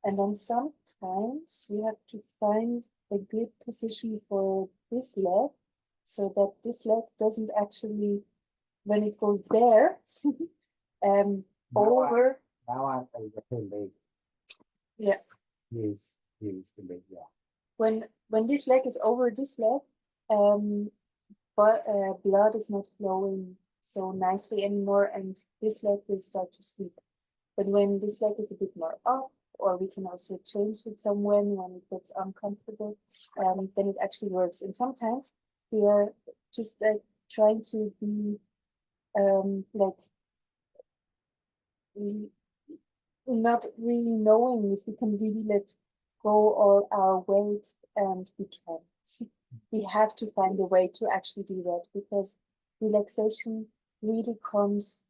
And then sometimes you have to find a good position for this leg, so that this leg doesn't actually, when it goes there, over. Now I'm over her leg. Yeah. Here's the leg, yeah. When this leg is over this leg, but blood is not flowing so nicely anymore, and this leg will start to sleep. But when this leg is a bit more up, or we can also change it somewhere when it gets uncomfortable, then it actually works. And sometimes we are just trying to be like not really knowing if we can really let go all our weight, and we can. We have to find a way to actually do that, because relaxation really comes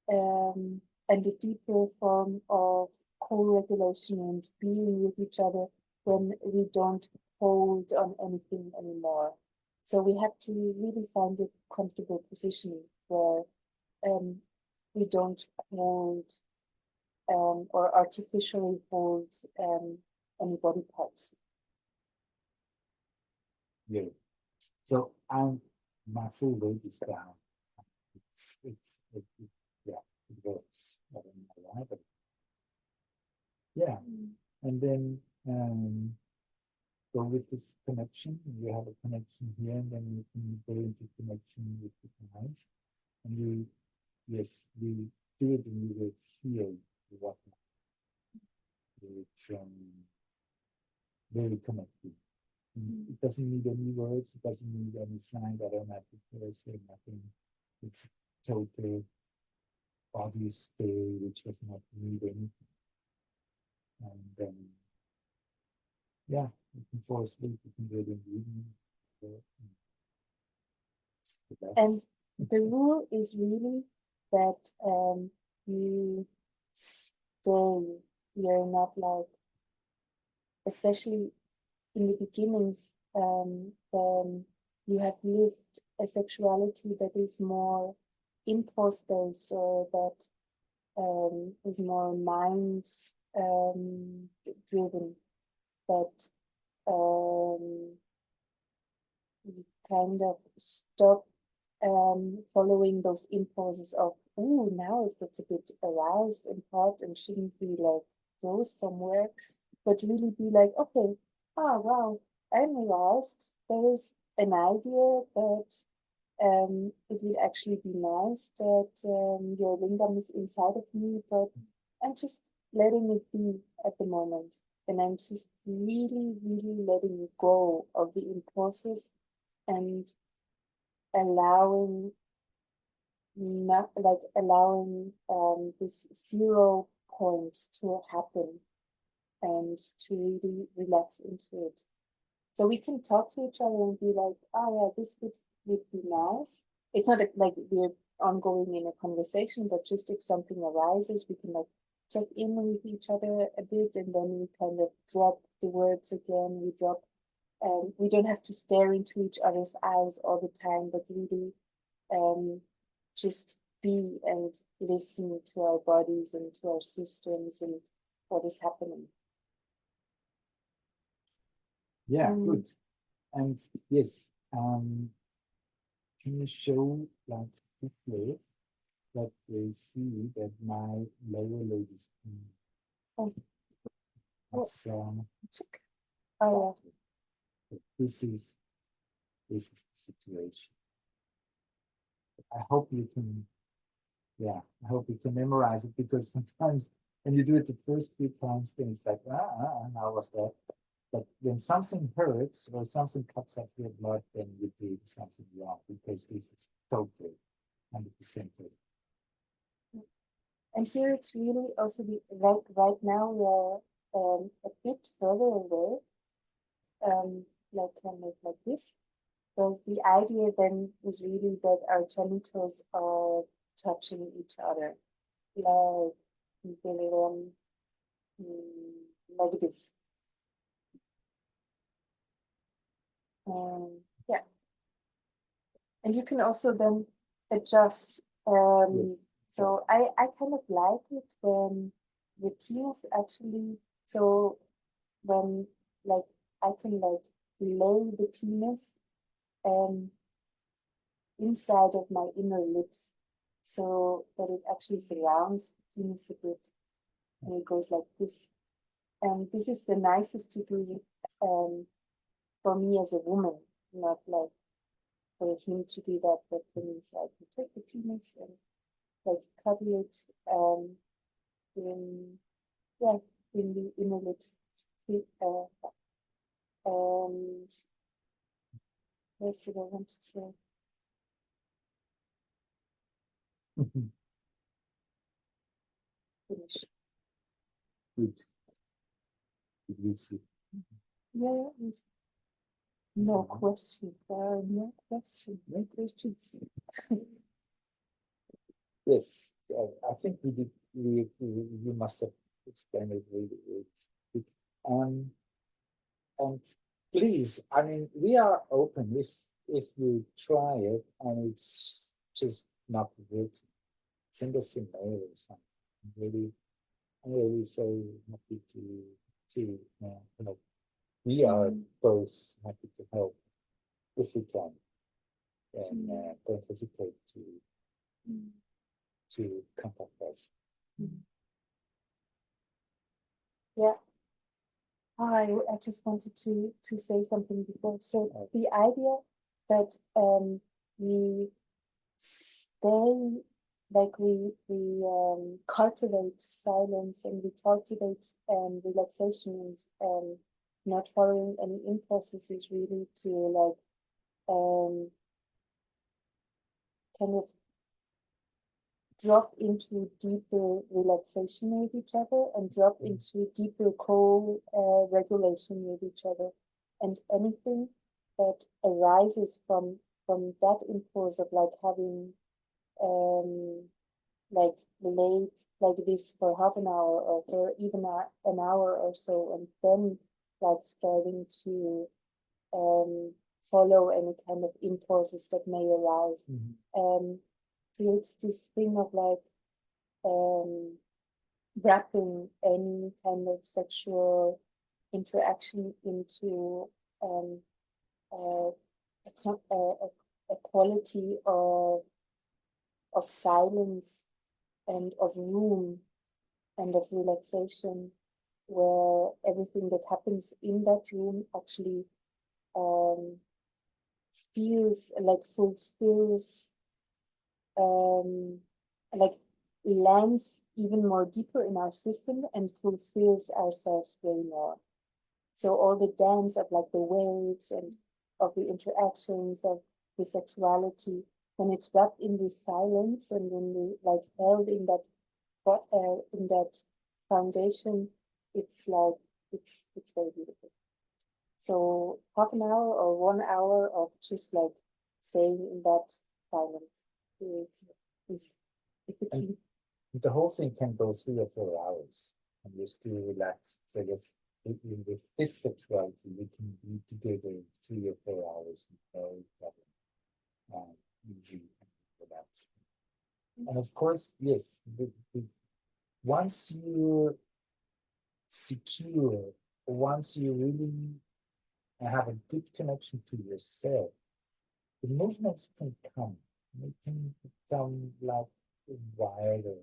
and the deeper form of co-regulation and being with each other when we don't hold on anything anymore. So we have to really find a comfortable position where we don't hold or artificially hold any body parts. Yeah. So my full weight is down. Yeah, it works. I don't know why, but yeah. And then go with this connection. You have a connection here, and then you can go into connection with the eyes. And we do it, and you will feel what it's very connected. It doesn't need any words, it doesn't need any sign. I don't have to say nothing. It's total body stay, which does not need anything. And then, yeah, you can fall asleep, you can do it in the evening. And the rule is really that you stay. You're not like, especially in the beginnings, when you have lived a sexuality that is more impulse based, or that is more mind driven, that you kind of stop following those impulses of, oh, now it gets a bit aroused and hot and shouldn't be like goes somewhere, but really be like, okay, wow, I'm aroused. There is an idea that it would actually be nice that your lingam is inside of me, but I'm just letting it be at the moment. And I'm just really, really letting go of the impulses and allowing this 0 point to happen, and to really relax into it. So we can talk to each other and be like, oh yeah, this would be nice. It's not like we're ongoing in a conversation, but just if something arises, we can like check in with each other a bit, and then we kind of drop the words again. We don't have to stare into each other's eyes all the time, but really just be and listen to our bodies and to our systems and what is happening. Yeah, good. And yes, can you show like quickly that they see that my lower leg is this is the situation. I hope you can memorize it, because sometimes when you do it the first few times, then it's like, now what's that? But when something hurts or something cuts off your blood, then you do something wrong, because this is totally 100%. And here it's really also like right now we are a bit further away, like kind of like this. So the idea then is really that our genitals are touching each other, like like this. Yeah. And you can also then adjust. Yes. So I kind of like it when the penis actually, so when like I can like lay the penis inside of my inner lips so that it actually surrounds the penis a bit and it goes like this. And this is the nicest to do for me as a woman, not like for him to do that, but for me, so I can take the penis and like cuddle it in, yeah, in the inner lips. And what's what I want to say? Finish. Good. Did we see? Yeah, yes. No question. No question. No questions. Yes, I think we did. We must have explained it really good. And please, I mean, we are open if you try it and it's just not working. Send us a mail or something. I'm really so happy to help. We are both happy to help if we can, and don't hesitate to contact us. Yeah. I just wanted to say something before. So the idea that we stay, like we cultivate silence and we cultivate relaxation and not following any impulses is really to like kind of drop into deeper relaxation with each other and drop into deeper co-regulation with each other. And anything that arises from that impulse of like having like late like this for half an hour or for even an hour or so, and then like starting to follow any kind of impulses that may arise, creates this thing of like wrapping any kind of sexual interaction into a quality of silence and of room and of relaxation, where everything that happens in that room actually feels like fulfills, like lands even more deeper in our system and fulfills ourselves way more. So all the dance of like the waves and of the interactions of the sexuality, when it's wrapped in this silence and when we like held in that foundation, it's like it's very beautiful. So half an hour or 1 hour of just like staying in that silence is the key. The whole thing can go 3 or 4 hours and you're still relaxed. So with this sexuality, we can be together 3 or 4 hours, no problem. Easy and relaxed. And of course, yes, once you're secure, once you really have a good connection to yourself, the movements can come. They can become like wider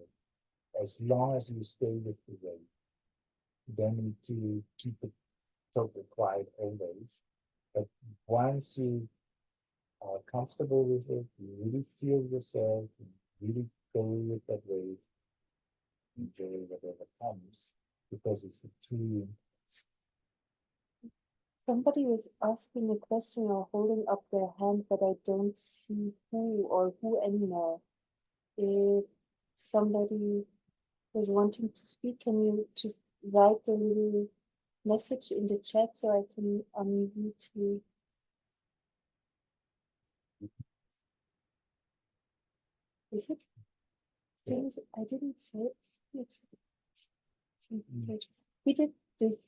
as long as you stay with the weight. You don't need to keep it totally quiet always. But once you are comfortable with it, you really feel yourself, and really go with that way, enjoy whatever comes, because it's a true impulse. Somebody was asking a question or holding up their hand, but I don't see who or who anymore. If somebody was wanting to speak, can you just write a little message in the chat so I can unmute you? Is it? I didn't say it. We did this,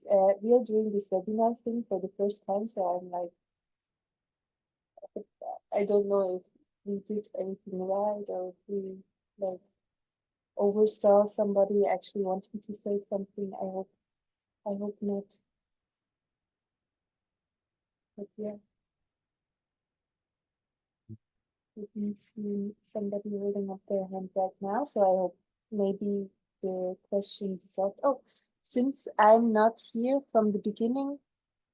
we are doing this webinar thing for the first time, so I'm like, I don't know if we did anything right or if we like oversaw somebody actually wanting to say something. I hope not. But yeah. It needs somebody holding up their hand right now, so I hope maybe the question is out. Oh, since I'm not here from the beginning,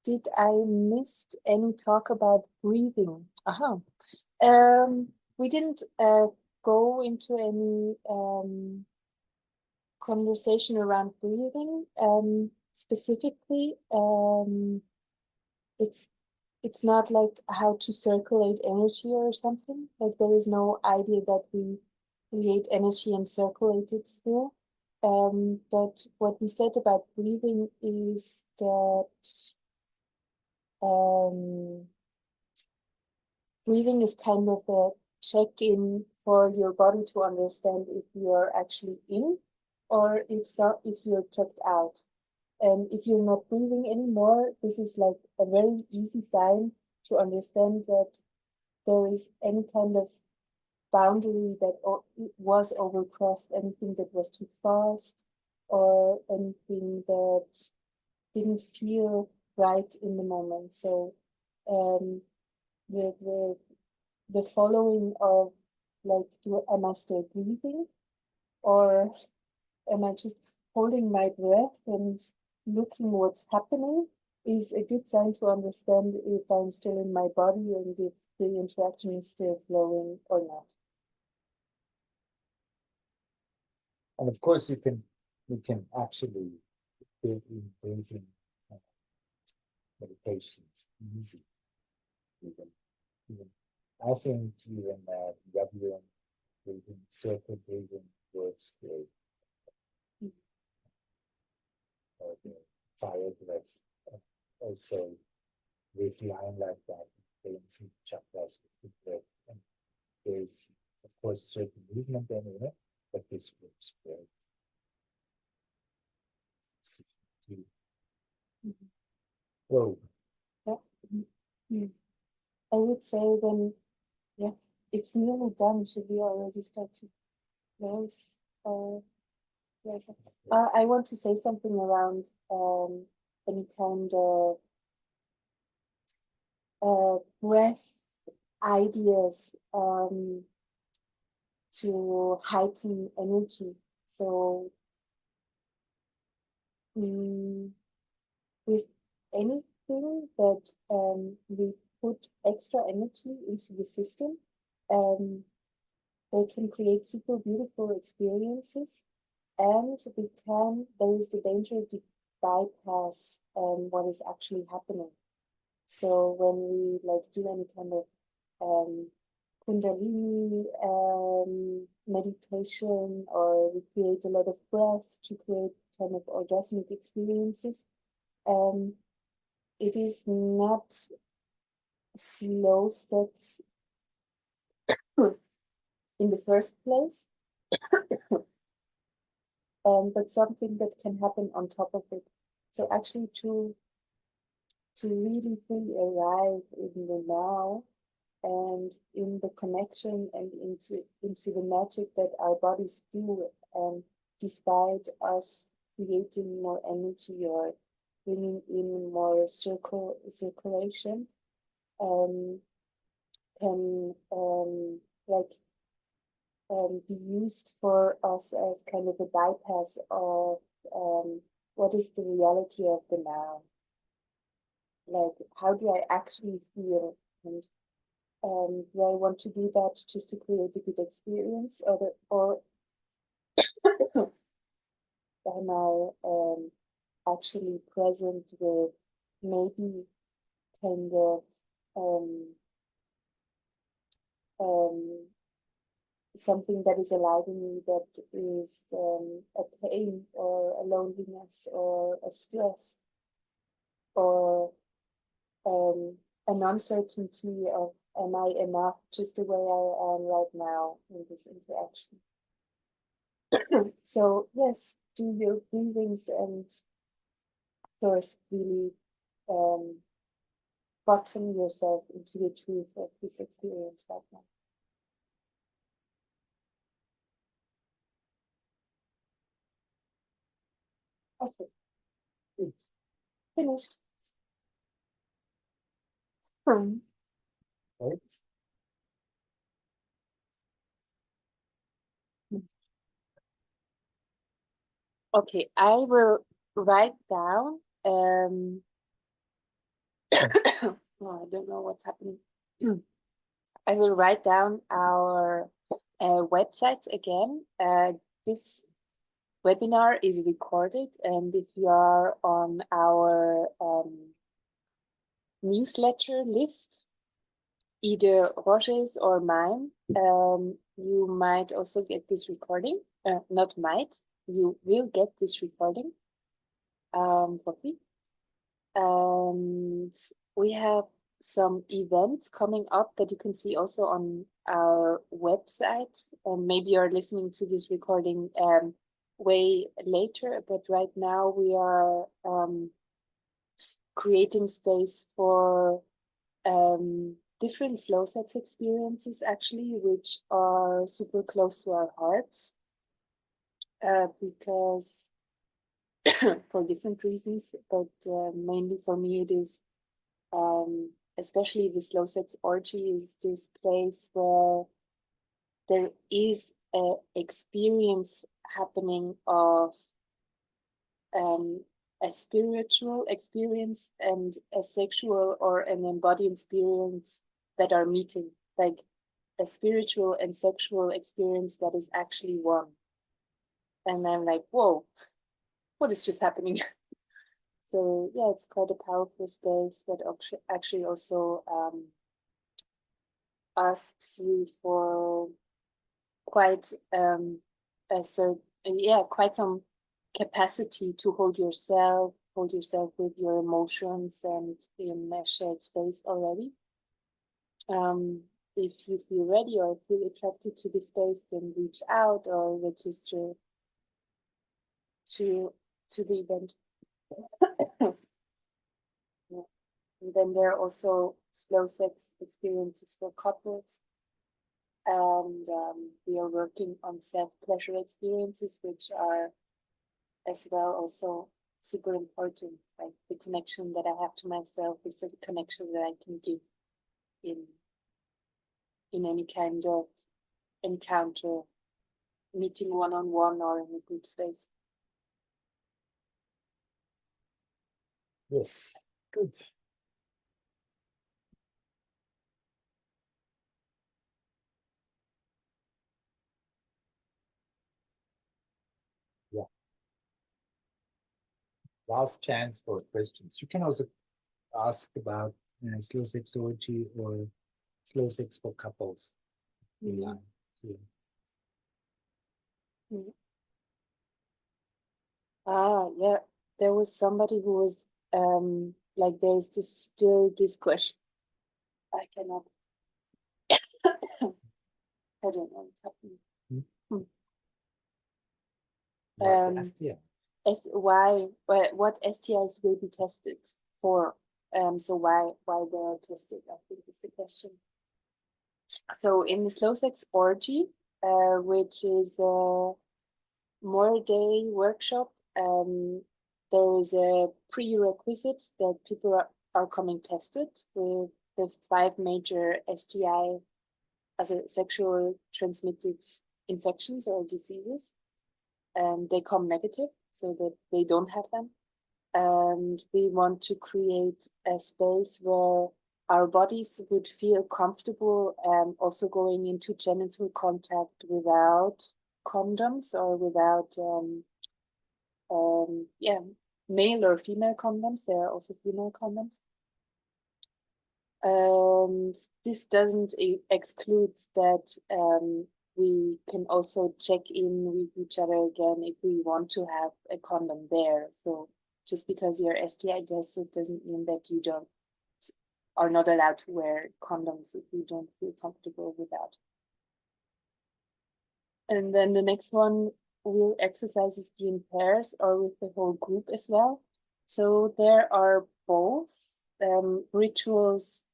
did I missed any talk about breathing? Aha. We didn't go into any conversation around breathing. Specifically, it's not like how to circulate energy or something. Like there is no idea that we create energy and circulate it through. But what we said about breathing is that breathing is kind of a check-in for your body to understand if you are actually in or if you're checked out. And if you're not breathing anymore, this is like a very easy sign to understand that there is any kind of boundary that was overcrossed, anything that was too fast, or anything that didn't feel right in the moment. So the following of like, am I still breathing, or am I just holding my breath and looking what's happening, is a good sign to understand if I'm still in my body and if the interaction is still flowing or not. And of course, you can actually build in breathing meditations easy. Even I think even Webber breathing, circle breathing works great. Or the fire breath, also with line like that, playing through chakras with the breath. And there's, of course, certain movement then in it, but this works great. Whoa. Yeah. Mm-hmm. I would say then, yeah, it's nearly done. Should we already start to close? I want to say something around any kind of breath ideas to heighten energy. So with anything that we put extra energy into the system, they can create super beautiful experiences, and there is the danger to bypass what is actually happening. So when we like do any kind of Kundalini meditation, or we create a lot of breath to create kind of orgasmic experiences, it is not slow sex in the first place, but something that can happen on top of it. So actually to really fully arrive in the now and in the connection and into the magic that our bodies do, despite us creating more energy or bringing in more circulation, can be used for us as kind of a bypass of what is the reality of the now. Like, how do I actually feel? And do I want to do that just to create a good experience, or am I actually present with maybe kind of something that is alive in me that is a pain or a loneliness or a stress or an uncertainty of am I enough just the way I am right now in this interaction. So yes, do your breathings and first really bottom yourself into the truth of this experience right now. Okay, good. Finished. Right? Okay, I will write down. Oh, I don't know what's happening. I will write down our websites again. This webinar is recorded, and if you are on our newsletter list, either Roger's or mine, you might also get this recording. Not might, you will get this recording for free. And we have some events coming up that you can see also on our website. And maybe you're listening to this recording way later, but right now we are creating space for different slow sex experiences actually, which are super close to our hearts because for different reasons, but mainly for me it is especially the slow sex orgy is this place where there is a experience happening of a spiritual experience and a sexual or an embodied experience that are meeting, like a spiritual and sexual experience that is actually one. And I'm like, whoa, what is just happening? So yeah, it's quite a powerful space that actually also asks you for quite quite some capacity to hold yourself with your emotions and in a shared space already. If you feel ready or feel attracted to the space, then reach out or register to the event. Yeah. And then there are also slow sex experiences for couples. And we are working on self-pleasure experiences, which are as well also super important. Like the connection that I have to myself is the connection that I can give in any kind of encounter, meeting one-on-one or in a group space. Yes, good. Yeah. Last chance for questions. You can also ask about slow sexology or slow sex for couples. Yeah. Yeah, there was somebody who was like there's this question. I cannot I don't know what's happening. What STIs will be tested for? So why they are tested, I think is the question. So in the slow sex orgy, which is a more day workshop, there is a prerequisite that people are coming tested with the 5 major STI as a sexual transmitted infections or diseases. And they come negative so that they don't have them. And we want to create a space where our bodies would feel comfortable also going into genital contact without condoms or without male or female condoms. There are also female condoms. This doesn't exclude that we can also check in with each other again if we want to have a condom there. So just because you're STI tested doesn't mean that you are not allowed to wear condoms if you don't feel comfortable without. And then the next one, will exercises be in pairs or with the whole group as well? So there are both rituals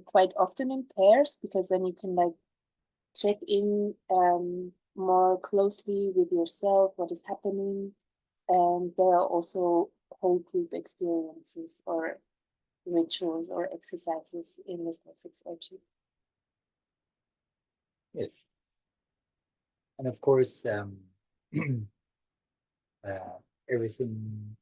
quite often in pairs, because then you can like check in more closely with yourself, what is happening. And there are also whole group experiences or rituals or exercises in this sexuality. Yes. And of course, everything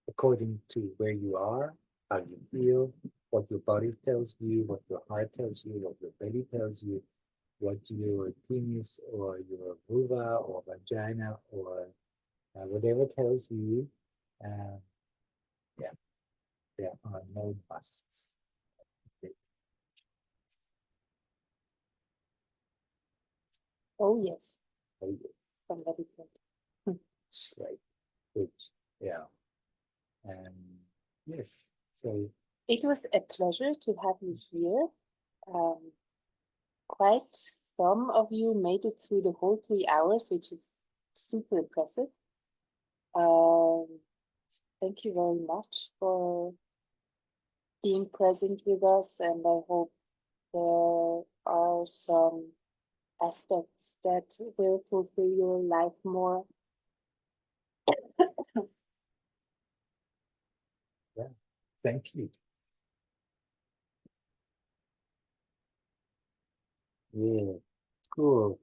according to where you are, how you feel, what your body tells you, what your heart tells you, what your belly tells you, what your penis or your vulva or vagina or whatever tells you. Yeah, there are no musts. Oh yes, Oh, yes. somebody said. Right. Good. Yeah. Yes. So it was a pleasure to have you here. Quite some of you made it through the whole 3 hours, which is super impressive. Thank you very much for being present with us, and I hope there are some aspects that will fulfill your life more. yeah, thank you. Yeah, cool.